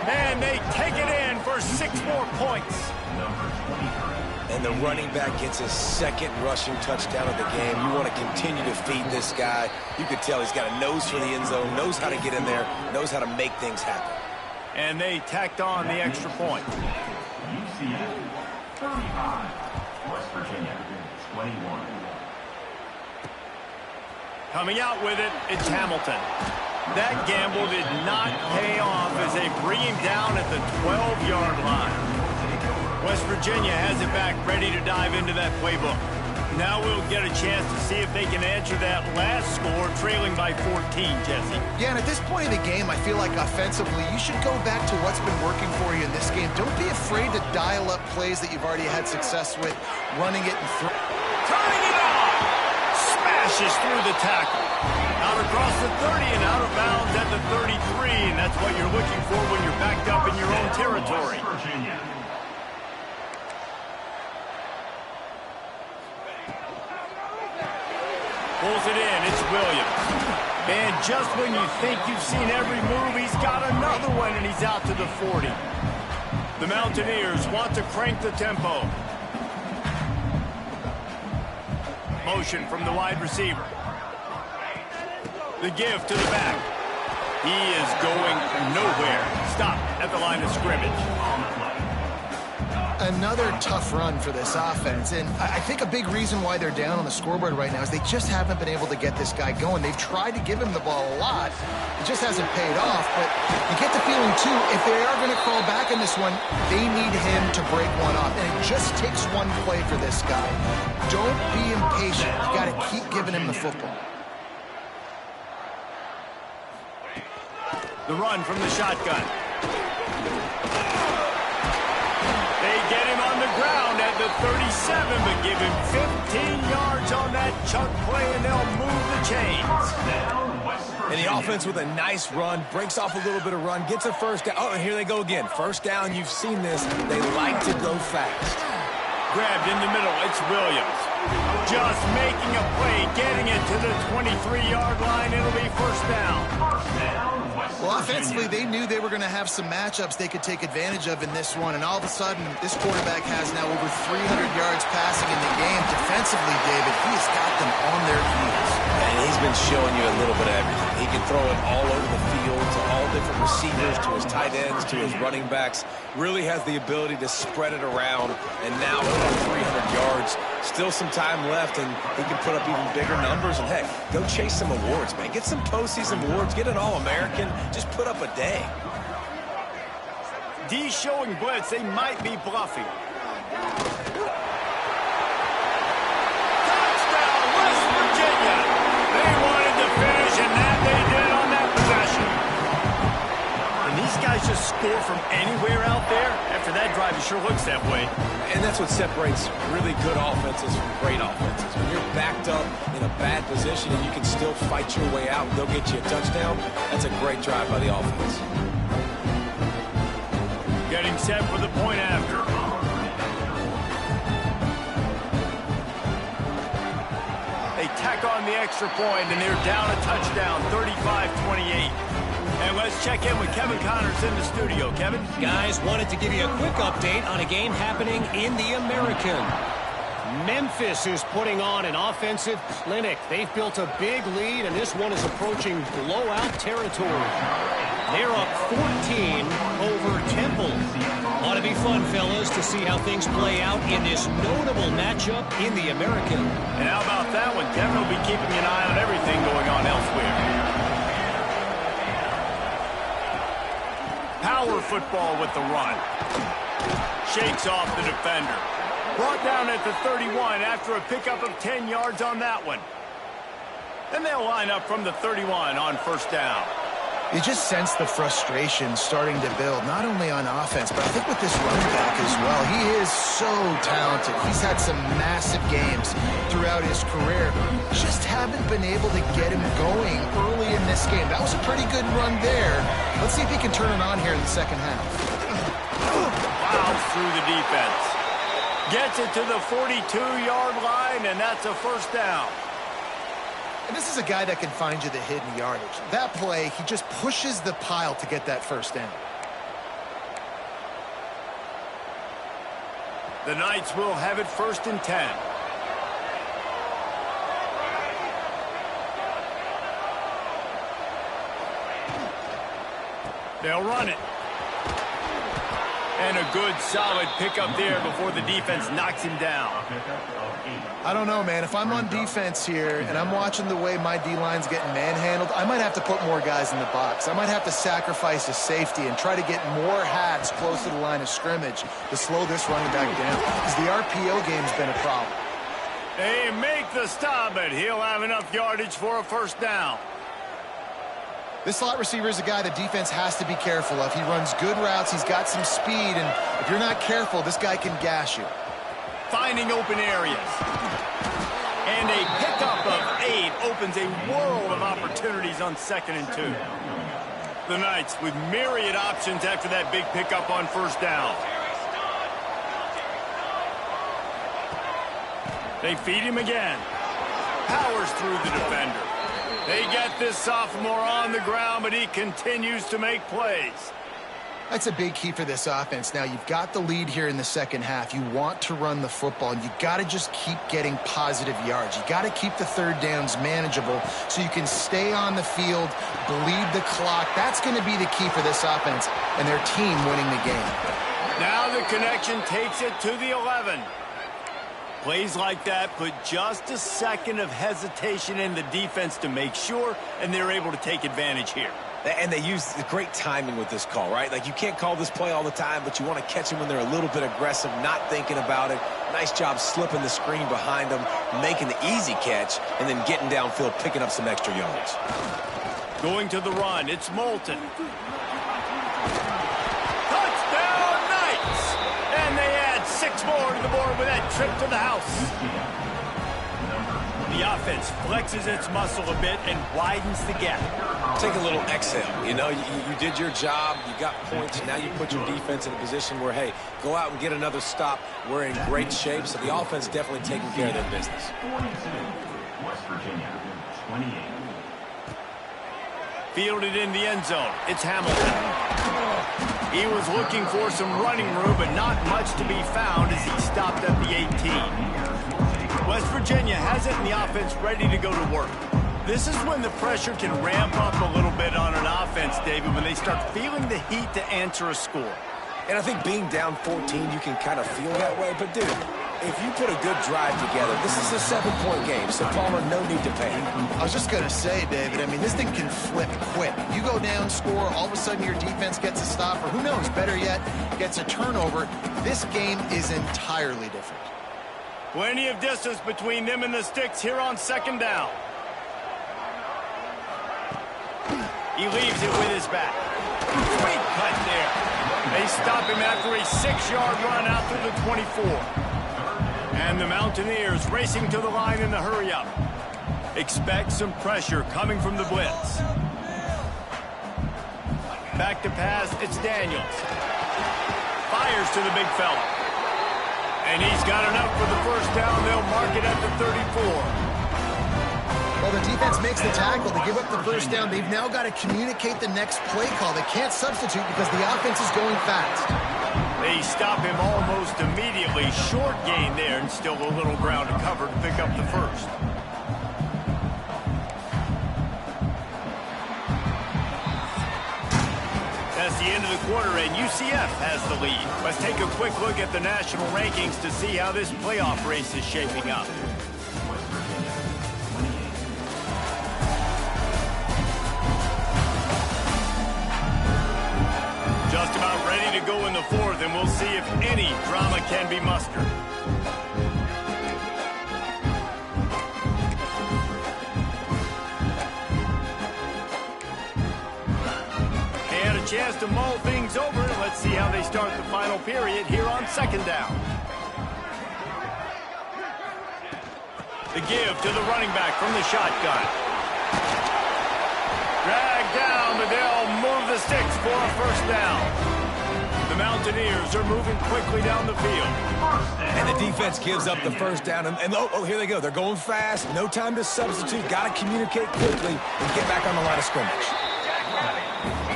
And they take it in for 6 more points. And the running back gets his 2nd rushing touchdown of the game. You want to continue to feed this guy. You could tell he's got a nose for the end zone, knows how to get in there, knows how to make things happen. And they tacked on the extra point. UCF 35, West Virginia 21. Coming out with it, it's Hamilton. That gamble did not pay off as they bring him down at the 12-yard line. West Virginia has it back, ready to dive into that playbook. Now we'll get a chance to see if they can answer that last score, trailing by 14, Jesse. Yeah, and at this point in the game, I feel like offensively, you should go back to what's been working for you in this game. Don't be afraid to dial up plays that you've already had success with, running it and turning it on! Smashes through the tackle. Out across the 30 and out of bounds at the 33, and that's what you're looking for when you're backed up in your own territory. Pulls it in, it's Williams. And just when you think you've seen every move, he's got another one, and he's out to the 40. The Mountaineers want to crank the tempo. Motion from the wide receiver. The give to the back. He is going nowhere. Stop at the line of scrimmage. Another tough run for this offense, and I think a big reason why they're down on the scoreboard right now is they just haven't been able to get this guy going. They've tried to give him the ball a lot. It just hasn't paid off, but you get the feeling, too, if they are going to crawl back in this one, they need him to break one off, and it just takes one play for this guy. Don't be impatient. You got to keep giving him the football. The run from the shotgun. They get him on the ground at the 37, but give him 15 yards on that chunk play, and they'll move the chains. And the offense with a nice run, breaks off a little bit of run, gets a first down. Oh, and here they go again. First down, you've seen this. They like to go fast. Grabbed in the middle, it's Williams. Just making a play, getting it to the 23-yard line. It'll be first down. Well, offensively, they knew they were going to have some matchups they could take advantage of in this one, and all of a sudden, this quarterback has now over 300 yards passing in the game. Defensively, David, he's got them on their heels. And he's been showing you a little bit of everything. He can throw it all over the field to all different receivers, to his tight ends, to his running backs. Really has the ability to spread it around, and now over 300 yards. Still some time left, and he can put up even bigger numbers. And, heck, go chase some awards, man. Get some postseason awards. Get an All-American. Just put up a day. D showing blitz. They might be bluffing. Touchdown, West Virginia. They wanted to finish, and that they did on that possession. And these guys just score from anywhere out there. After that drive, it sure looks that way. And that's what separates really good offenses from great offenses. When you're backed up in a bad position and you can still fight your way out and go get you a touchdown, that's a great drive by the offense. Getting set for the point after. They tack on the extra point, and they're down a touchdown, 35-28. And let's check in with Kevin Connors in the studio. Kevin? Guys, wanted to give you a quick update on a game happening in the American. Memphis is putting on an offensive clinic. They've built a big lead, and this one is approaching blowout territory. They're up 14 over Temple. Ought to be fun, fellas, to see how things play out in this notable matchup in the American. And how about that one? Kevin will be keeping an eye on everything going on elsewhere. Power football with the run. Shakes off the defender. Brought down at the 31 after a pickup of 10 yards on that one. Then they'll line up from the 31 on first down. You just sense the frustration starting to build, not only on offense, but I think with this running back as well. He is so talented. He's had some massive games throughout his career. Just haven't been able to get him going early in this game. That was a pretty good run there. Let's see if he can turn it on here in the second half. Plows through the defense. Gets it to the 42-yard line, and that's a first down. And this is a guy that can find you the hidden yardage. That play, he just pushes the pile to get that first down. The Knights will have it 1st and 10. They'll run it. And a good, solid pickup there before the defense knocks him down. I don't know, man. If I'm on defense here and I'm watching the way my D-line's getting manhandled, I might have to put more guys in the box. I might have to sacrifice a safety and try to get more hats close to the line of scrimmage to slow this running back down, because the RPO game's been a problem. They make the stop, but he'll have enough yardage for a first down. This slot receiver is a guy the defense has to be careful of. He runs good routes. He's got some speed, and if you're not careful, this guy can gash you. Finding open areas. And a pickup of 8 opens a world of opportunities on 2nd and 2. The Knights with myriad options after that big pickup on first down. They feed him again. Powers through the defender. They get this sophomore on the ground, but he continues to make plays. That's a big key for this offense. Now, you've got the lead here in the second half. You want to run the football, and you got to just keep getting positive yards. You got to keep the third downs manageable so you can stay on the field, bleed the clock. That's going to be the key for this offense and their team winning the game. Now the connection takes it to the 11. Plays like that put just a second of hesitation in the defense to make sure, and they're able to take advantage here. And they use the great timing with this call, right? Like, you can't call this play all the time, but you want to catch them when they're a little bit aggressive, not thinking about it. Nice job slipping the screen behind them, making the easy catch, and then getting downfield, picking up some extra yards. Going to the run, it's Moulton. Touchdown, Knights! And they add 6 more to the board with that trip to the house. The offense flexes its muscle a bit and widens the gap. Take a little exhale. You know, you did your job. You got points. Now you put your defense in a position where, hey, go out and get another stop. We're in great shape, so the offense definitely taking care of their business. 42, West Virginia, 28. Fielded in the end zone. It's Hamilton. He was looking for some running room, but not much to be found as he stopped at the 18. West Virginia has it in the offense ready to go to work. This is when the pressure can ramp up a little bit on an offense, David, when they start feeling the heat to answer a score. And I think being down 14, you can kind of feel that way. But, dude, if you put a good drive together, this is a 7-point game, so Palmer, no need to panic. I was just going to say, David, I mean, this thing can flip quick. You go down, score, all of a sudden your defense gets a stop, or who knows, better yet, gets a turnover. This game is entirely different. Plenty of distance between them and the sticks here on 2nd down. He leaves it with his back. Sweet cut there. They stop him after a 6-yard run out to the 24. And the Mountaineers racing to the line in the hurry-up. Expect some pressure coming from the blitz. Back to pass, it's Daniels. Fires to the big fella. And he's got enough for the first down. They'll mark it at the 34. Well, the defense makes the tackle. They give up the first down. They've now got to communicate the next play call. They can't substitute because the offense is going fast. They stop him almost immediately. Short gain there, and still a little ground to cover to pick up the first. That's the end of the quarter, and UCF has the lead. Let's take a quick look at the national rankings to see how this playoff race is shaping up. Just about ready to go in the fourth, and we'll see if any drama can be mustered. They had a chance to mull things over. Let's see how they start the final period here on second down. The give to the running back from the shotgun. Dragged down, but they'll move the sticks for a first down. The Mountaineers are moving quickly down the field. And the defense gives up the first down. And here they go. They're going fast. No time to substitute. Got to communicate quickly and get back on the line of scrimmage.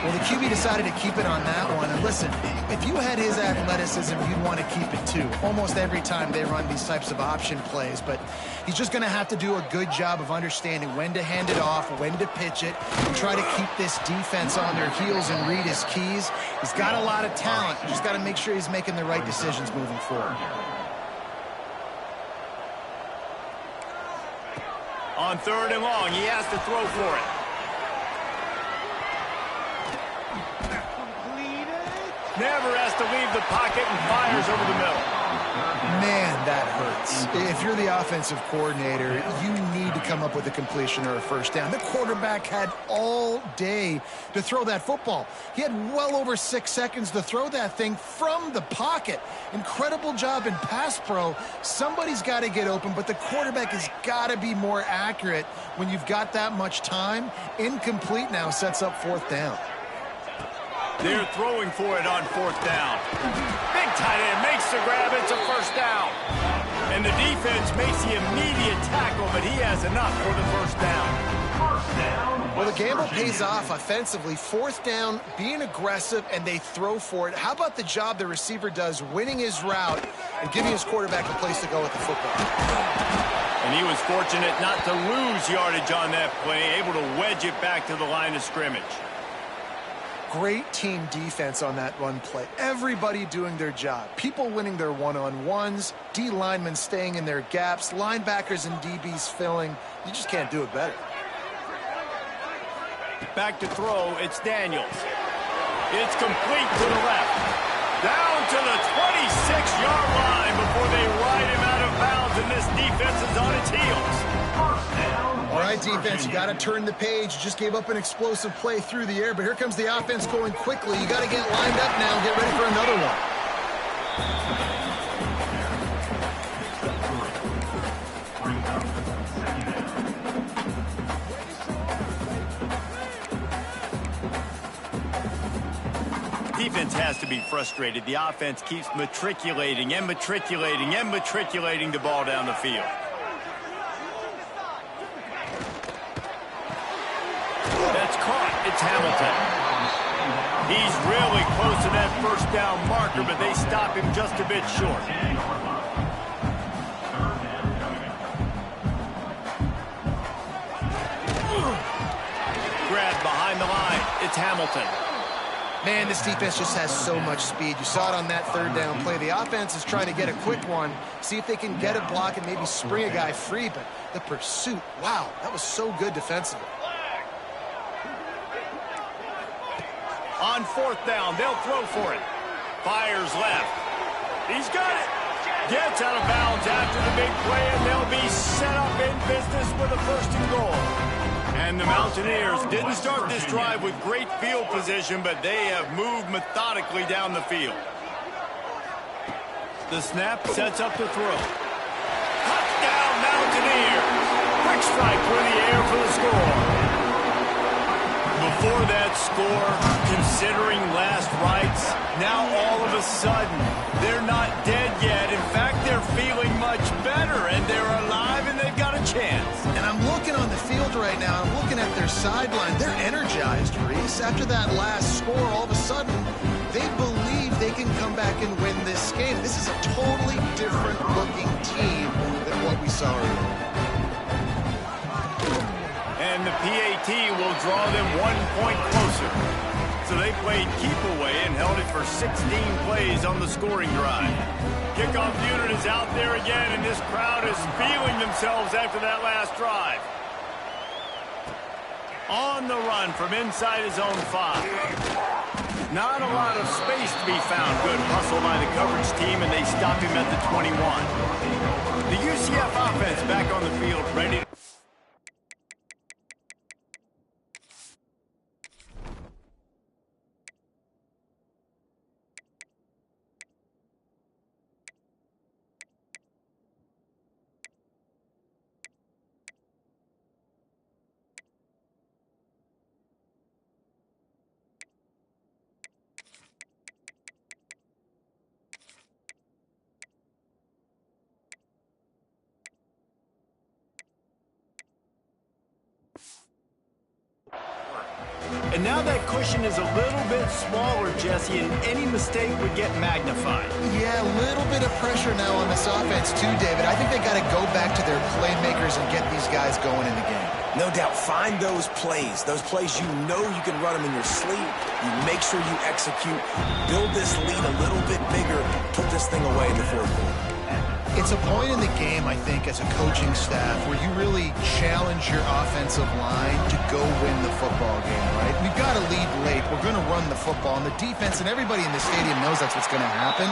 Well, the QB decided to keep it on that one. And listen, if you had his athleticism, you'd want to keep it too. Almost every time they run these types of option plays. But he's just going to have to do a good job of understanding when to hand it off, when to pitch it, and try to keep this defense on their heels and read his keys. He's got a lot of talent. You just got to make sure he's making the right decisions moving forward. On third and long, he has to throw for it. Never has to leave the pocket and fires over the middle. Man, that hurts. If you're the offensive coordinator, you need to come up with a completion or a first down. The quarterback had all day to throw that football. He had well over 6 seconds to throw that thing from the pocket. Incredible job in pass pro. Somebody's got to get open, but the quarterback has got to be more accurate when you've got that much time. Incomplete now sets up fourth down. They're throwing for it on fourth down. Big tight end makes the grab. It's a first down. And the defense makes the immediate tackle, but he has enough for the first down. Well, the gamble pays off offensively. Fourth down, being aggressive, and they throw for it. How about the job the receiver does winning his route and giving his quarterback a place to go with the football? And he was fortunate not to lose yardage on that play, able to wedge it back to the line of scrimmage. Great team defense on that run play. Everybody doing their job. People winning their one-on-ones, D linemen staying in their gaps, linebackers and DBs filling. You just can't do it better. Back to throw, it's Daniels. It's complete to the left. Down to the 26-yard line before they ride him out of bounds, and this defense is on its heels. All right, defense, you got to turn the page. You just gave up an explosive play through the air, but here comes the offense going quickly. You got to get lined up now and get ready for another one. Defense has to be frustrated. The offense keeps matriculating and matriculating and matriculating the ball down the field. That's caught. It's Hamilton. He's really close to that first down marker, but they stop him just a bit short. Grab behind the line. It's Hamilton. Man, this defense just has so much speed. You saw it on that third down play. The offense is trying to get a quick one, see if they can get a block and maybe spring a guy free, but the pursuit, wow, that was so good defensively. On fourth down, they'll throw for it. Fires left. He's got it. Gets out of bounds after the big play, and they'll be set up in business with a first and goal. And the Mountaineers didn't start this drive with great field position, but they have moved methodically down the field. The snap sets up the throw. Touchdown, Mountaineers. Quick strike through the air for the score. Before that score, considering last rites, now all of a sudden, they're not dead yet. In fact, they're feeling much better, and they're alive, and they've got a chance. And I'm looking on the field sideline, they're energized, Reese. After that last score, all of a sudden, they believe they can come back and win this game. This is a totally different-looking team than what we saw earlier. And the PAT will draw them 1 point closer. So they played keep away and held it for 16 plays on the scoring drive. Kickoff unit is out there again, and this crowd is feeling themselves after that last drive. On the run from inside his own 5. Not a lot of space to be found. Good hustle by the coverage team, and they stop him at the 21. The UCF offense back on the field, ready to... And now that cushion is a little bit smaller, Jesse, and any mistake would get magnified. Yeah, a little bit of pressure now on this offense too, David. I think they got to go back to their playmakers and get these guys going in the game. No doubt, find those plays you know you can run them in your sleep. You make sure you execute, build this lead a little bit bigger, put this thing away in the fourth quarter. It's a point in the game, I think, as a coaching staff where you really challenge your offensive line to go win the football game, right? We've got to lead late. We're going to run the football. And the defense and everybody in the stadium knows that's what's going to happen.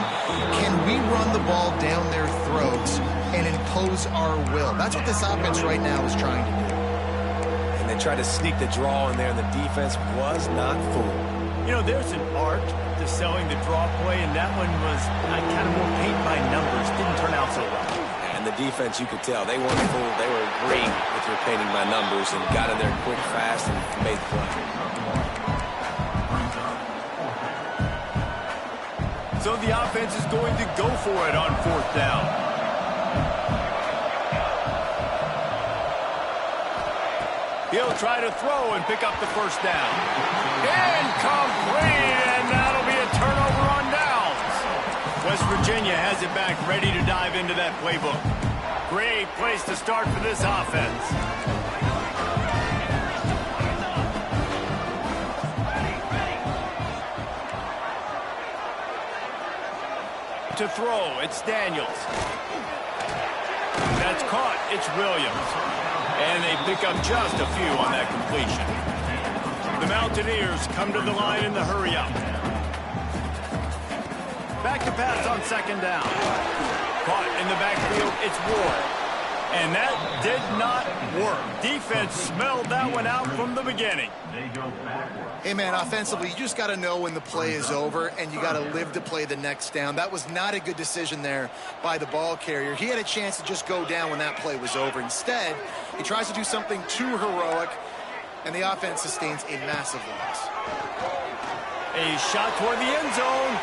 Can we run the ball down their throats and impose our will? That's what this offense right now is trying to do. And they tried to sneak the draw in there, and the defense was not fooled. You know, there's an art to selling the draw play, and that one was kind of more paint by numbers. Didn't turn out so well. And the defense, you could tell, they weren't fooled. They were agreeing with your painting by numbers and got in there quick, fast, and made the play. So the offense is going to go for it on 4th down. He'll try to throw and pick up the first down. Incomplete, and that'll be a turnover on downs. West Virginia has it back, ready to dive into that playbook. Great place to start for this offense. To throw, it's Daniels. That's caught, it's Williams. And they pick up just a few on that completion. The Mountaineers come to the line in the hurry-up. Back to pass on 2nd down. Caught in the backfield, it's Ward. And that did not work. Defense smelled that one out from the beginning. Hey, man, offensively, you just got to know when the play is over, and you got to live to play the next down. That was not a good decision there by the ball carrier. He had a chance to just go down when that play was over. Instead, he tries to do something too heroic, and the offense sustains a massive loss. A shot toward the end zone.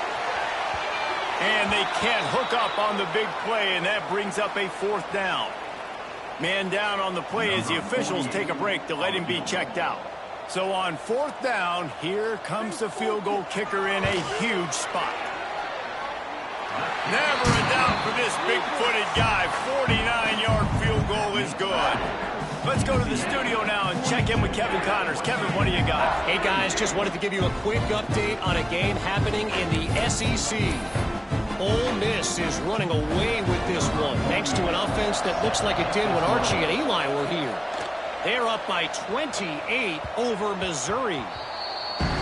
And they can't hook up on the big play, and that brings up a 4th down. Man down on the play as the officials take a break to let him be checked out. So on 4th down, here comes the field goal kicker in a huge spot. Never a doubt for this big-footed guy. 49-yard field goal is good. Let's go to the studio now and check in with Kevin Connors. Kevin, what do you got? Hey, guys, just wanted to give you a quick update on a game happening in the SEC. Ole Miss is running away with this one, thanks to an offense that looks like it did when Archie and Eli were here. They're up by 28 over Missouri.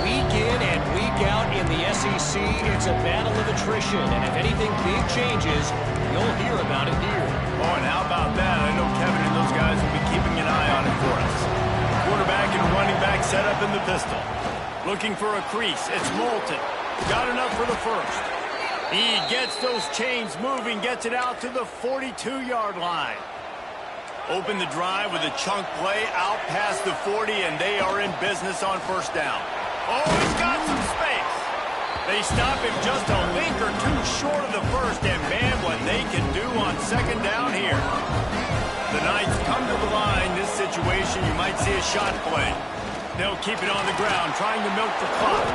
Week in and week out in the SEC, it's a battle of attrition, and if anything big changes, you'll hear about it here. Oh, and how about that? I know Kevin and those guys will be keeping an eye on it for us. Quarterback and running back set up in the pistol. Looking for a crease. It's Moulton. Got enough for the first. He gets those chains moving, gets it out to the 42-yard line. Open the drive with a chunk play out past the 40, and they are in business on 1st down. Oh, he's got some space. They stop him just a link or two short of the first, and man, what they can do on 2nd down here. The Knights come to the line. This situation, you might see a shot play. They'll keep it on the ground, trying to milk the clock.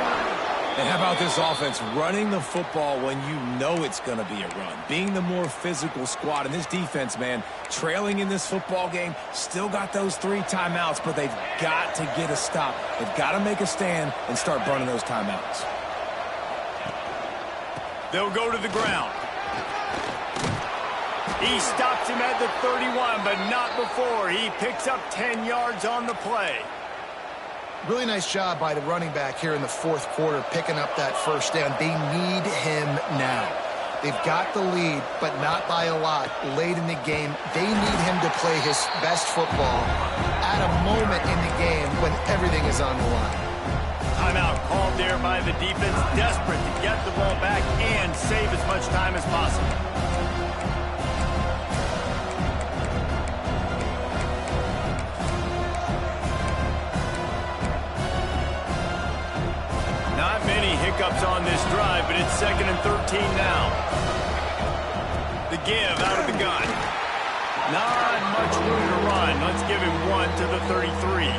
And how about this offense running the football when you know it's going to be a run? Being the more physical squad. And this defense, man, trailing in this football game, still got those 3 timeouts, but they've got to get a stop. They've got to make a stand and start burning those timeouts. They'll go to the ground. He stops him at the 31, but not before. He picks up 10 yards on the play. Really nice job by the running back here in the fourth quarter, picking up that first down. They need him now. They've got the lead, but not by a lot late in the game. They need him to play his best football at a moment in the game when everything is on the line. Timeout called there by the defense, desperate to get the ball back and save as much time as possible. Not many hiccups on this drive, but it's 2nd and 13 now. The give out of the gun. Not much room to run. Let's give him 1 to the 33.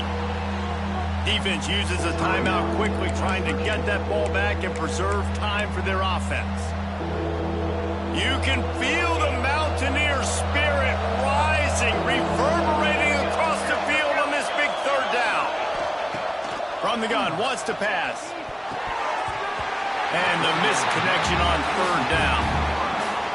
Defense uses a timeout quickly, trying to get that ball back and preserve time for their offense. You can feel the Mountaineer spirit rising, reverberating across the field on this big 3rd down. From the gun, wants to pass. And the missed connection on 3rd down.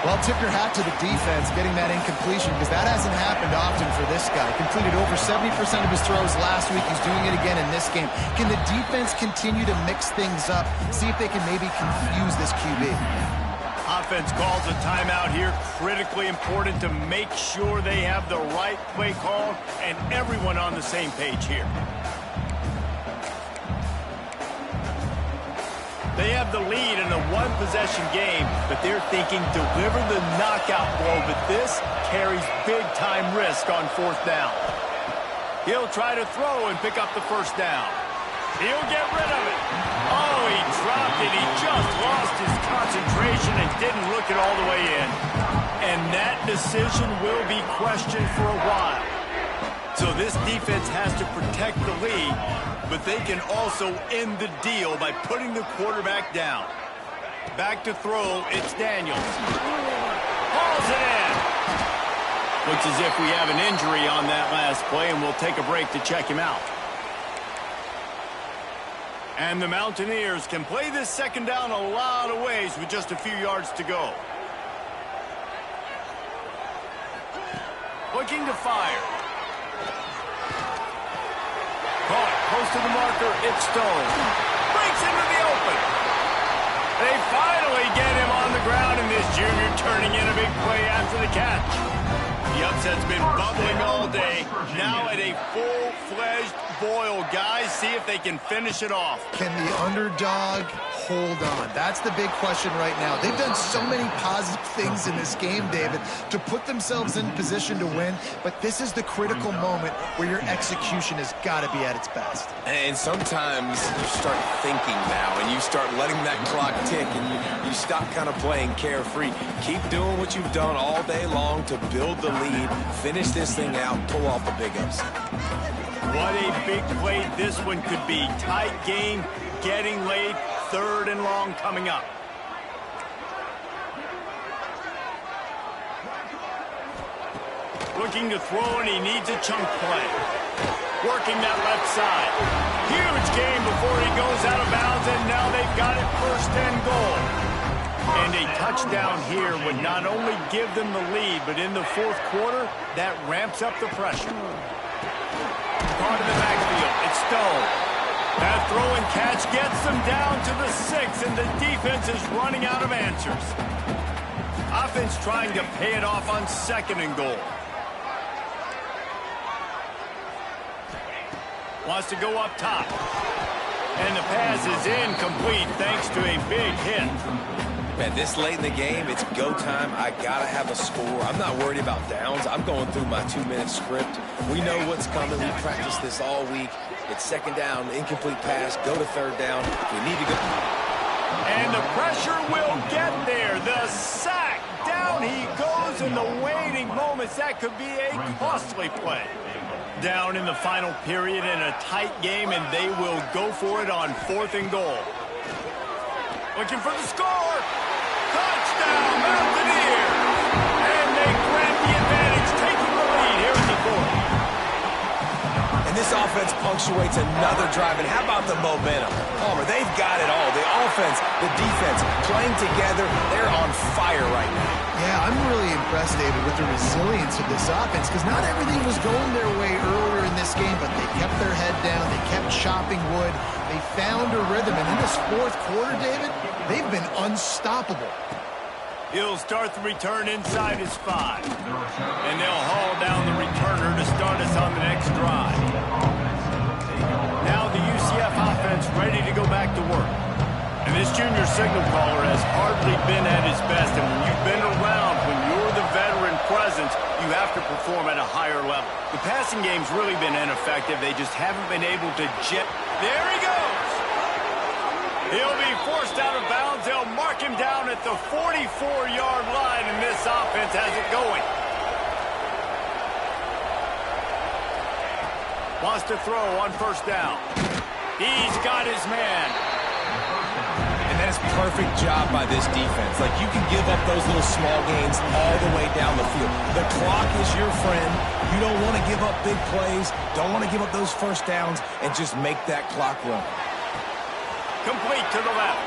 Well, tip your hat to the defense getting that incompletion, because that hasn't happened often for this guy. Completed over 70% of his throws last week. He's doing it again in this game. Can the defense continue to mix things up, see if they can maybe confuse this QB? Offense calls a timeout here. Critically important to make sure they have the right play call and everyone on the same page here. They have the lead in a 1-possession game, but they're thinking deliver the knockout blow, but this carries big-time risk on 4th down. He'll try to throw and pick up the 1st down. He'll get rid of it. Oh, he dropped it. He just lost his concentration and didn't look it all the way in. And that decision will be questioned for a while. So this defense has to protect the lead, but they can also end the deal by putting the quarterback down. Back to throw, it's Daniels. Hauls it in. Looks as if we have an injury on that last play, and we'll take a break to check him out. And the Mountaineers can play this 2nd down a lot of ways with just a few yards to go. Looking to fire. Caught, close to the marker, it's Stone. Breaks into the open. They finally get him on the ground, and this junior turning in a big play after the catch. The upset's been bubbling all day. Now at a full-fledged boil. Guys, see if they can finish it off. Can the underdog hold on? That's the big question right now. They've done so many positive things in this game, David, to put themselves in position to win, but this is the critical moment where your execution has got to be at its best. And sometimes you start thinking now, and you start letting that clock tick, and you stop kind of playing carefree. Keep doing what you've done all day long to build the lead, finish this thing out, pull off the big upset. What a big play this one could be. Tight game, getting late, 3rd and long coming up. Looking to throw, and he needs a chunk play. Working that left side. Huge game before he goes out of bounds, and now they've got it 1st and goal. And a touchdown here would not only give them the lead, but in the 4th quarter, that ramps up the pressure. Caught in the backfield, it's Stone. That throw and catch gets them down to the 6, and the defense is running out of answers. Offense trying to pay it off on 2nd and goal. Wants to go up top. And the pass is incomplete thanks to a big hit. Man, this late in the game, it's go time. I got to have a score. I'm not worried about downs. I'm going through my 2-minute script. We know what's coming. We practiced this all week. It's 2nd down, incomplete pass, go to 3rd down. We need to go. And the pressure will get there. The sack. Down he goes in the waiting moments. That could be a costly play. down in the final period in a tight game, and they will go for it on 4th and goal. Looking for the score. Touchdown, Mountaineers! And they grab the advantage, taking the lead here in the 4th. And this offense punctuates another drive. And how about the momentum? Palmer, they've got it all. The offense, the defense, playing together. They're on fire right now. Yeah, I'm really impressed, David, with the resilience of this offense, because not everything was going their way earlier in this game, but they kept their head down. They kept chopping wood. They found a rhythm. And in this 4th quarter, David, they've been unstoppable. He'll start the return inside his 5. And they'll haul down the returner to start us on the next drive. Now the UCF offense ready to go back to work. And this junior signal caller has hardly been at his best. And when you've been around, when you're the veteran presence, you have to perform at a higher level. The passing game's really been ineffective. They just haven't been able to jet. There he goes! He'll be forced out of bounds. They'll mark him down at the 44-yard line, and this offense has it going. Wants to throw on 1st down. He's got his man. And that's a perfect job by this defense. Like, you can give up those little small gains all the way down the field. The clock is your friend. You don't want to give up big plays. Don't want to give up those 1st downs, and just make that clock run. Complete to the left.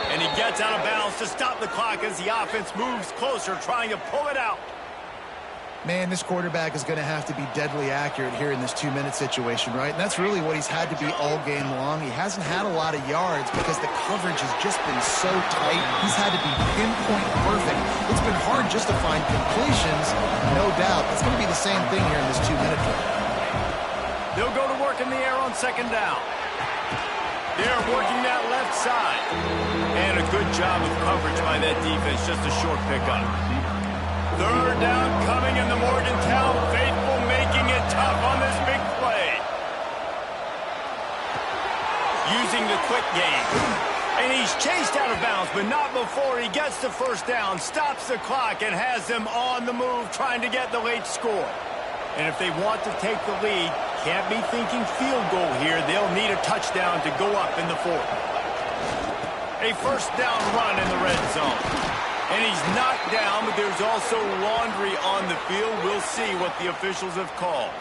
And he gets out of bounds to stop the clock as the offense moves closer, trying to pull it out. Man, this quarterback is going to have to be deadly accurate here in this 2-minute situation, right? And that's really what he's had to be all game long. He hasn't had a lot of yards because the coverage has just been so tight. He's had to be pinpoint perfect. It's been hard just to find completions, no doubt. It's going to be the same thing here in this 2-minute drill. They'll go to work in the air on 2nd down. They're working that left side. And a good job of coverage by that defense. Just a short pickup. 3rd down coming in the Morgantown faithful, making it tough on this big play. Using the quick game. And he's chased out of bounds, but not before he gets the 1st down, stops the clock, and has them on the move trying to get the late score. And if they want to take the lead, can't be thinking field goal here. They'll need a touchdown to go up in the 4th. A 1st down run in the red zone. And he's knocked down, but there's also laundry on the field. We'll see what the officials have called.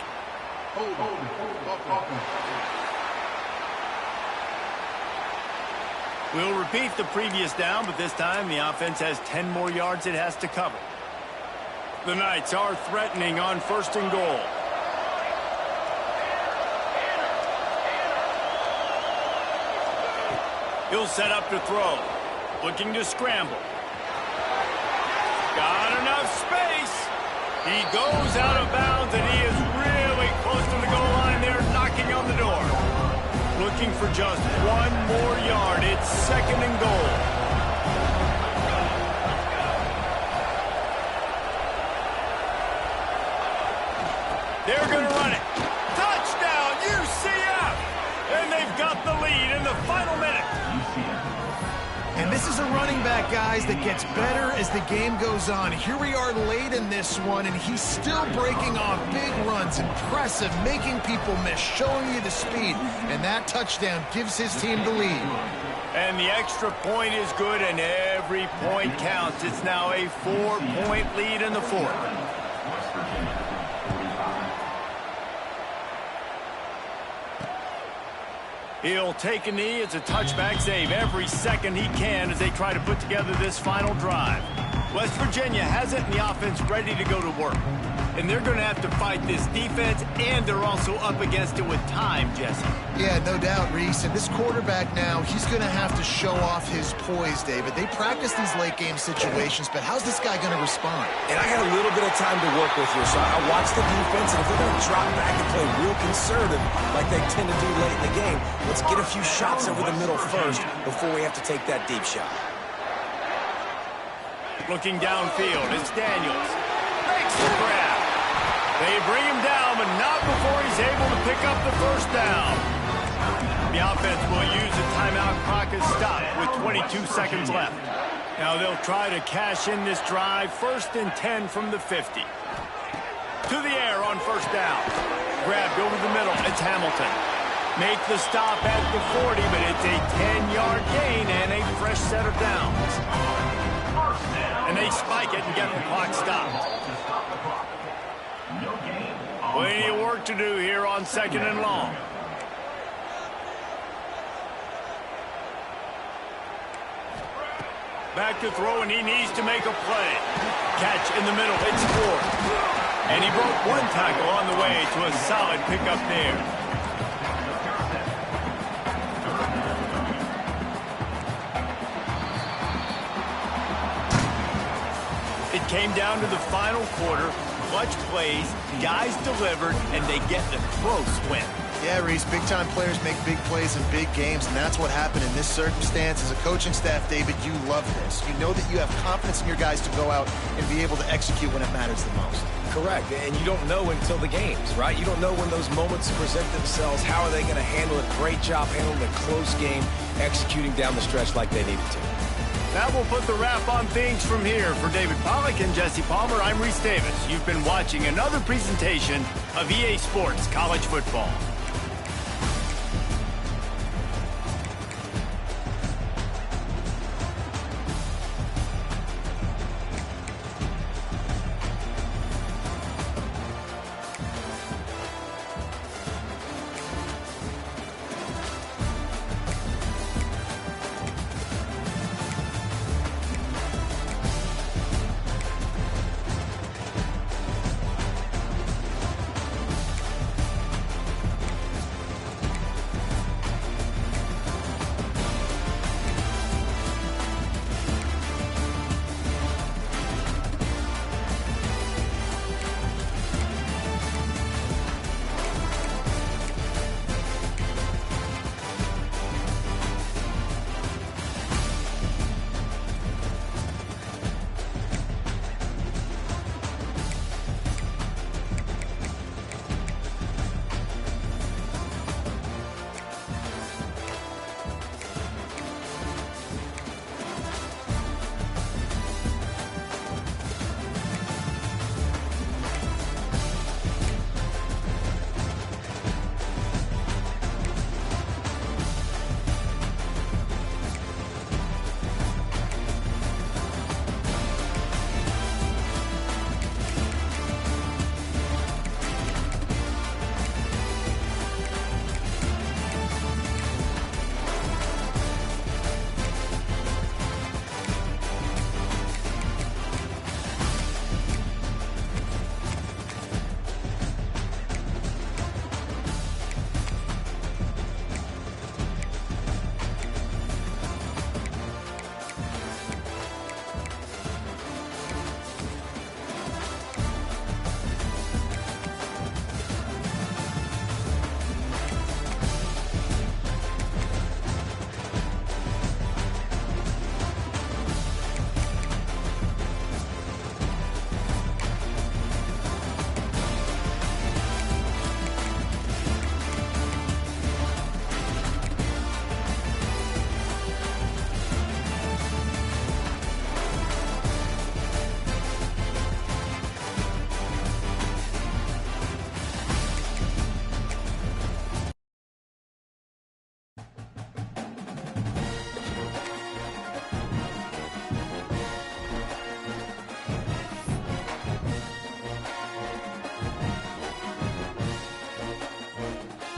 We'll repeat the previous down, but this time the offense has 10 more yards it has to cover. The Knights are threatening on 1st and goal. He'll set up to throw. Looking to scramble. Got enough space. He goes out of bounds, and he is really close to the goal line there, knocking on the door. Looking for just 1 more yard. It's 2nd and goal. They're going to run it. Touchdown, UCF! And they've got the lead in the final minute. And this is a running back, guys, that gets better as the game goes on. Here we are late in this one, and he's still breaking off big runs. Impressive, making people miss, showing you the speed. And that touchdown gives his team the lead. And the extra point is good, and every point counts. It's now a 4-point lead in the 4th. He'll take a knee. It's a touchback save every second he can as they try to put together this final drive. West Virginia has it, and the offense ready to go to work. And they're going to have to fight this defense, and they're also up against it with time, Jesse. Yeah, no doubt, Reese. And this quarterback now, he's going to have to show off his poise, David. They practice these late-game situations, but how's this guy going to respond? And I got a little bit of time to work with here, so I watch the defense, and if they're going to drop back and play real conservative like they tend to do late in the game, let's get a few shots over the middle first before we have to take that deep shot. Looking downfield, it's Daniels. Makes the grab. They bring him down, but not before he's able to pick up the 1st down. The offense will use the timeout. Clock is stopped with 22 seconds left. Now they'll try to cash in this drive. 1st and 10 from the 50. To the air on first down. Grabbed over the middle. It's Hamilton. Make the stop at the 40, but it's a 10-yard gain and a fresh set of downs. And they spike it and get the clock stopped. Plenty of work to do here on 2nd and long. Back to throw, and he needs to make a play. Catch in the middle. It's scored. And he broke one tackle on the way to a solid pickup there. It came down to the final quarter. Clutch plays, guys delivered, and they get the close win. Yeah, Reese, big-time players make big plays in big games, and that's what happened in this circumstance. As a coaching staff, David, you love this. You know that you have confidence in your guys to go out and be able to execute when it matters the most. Correct, and you don't know until the games, right? You don't know when those moments present themselves. How are they going to handle it? Great job handling a close game, executing down the stretch like they needed to. That will put the wrap on things from here. For David Pollack and Jesse Palmer, I'm Reese Davis. You've been watching another presentation of EA Sports College Football.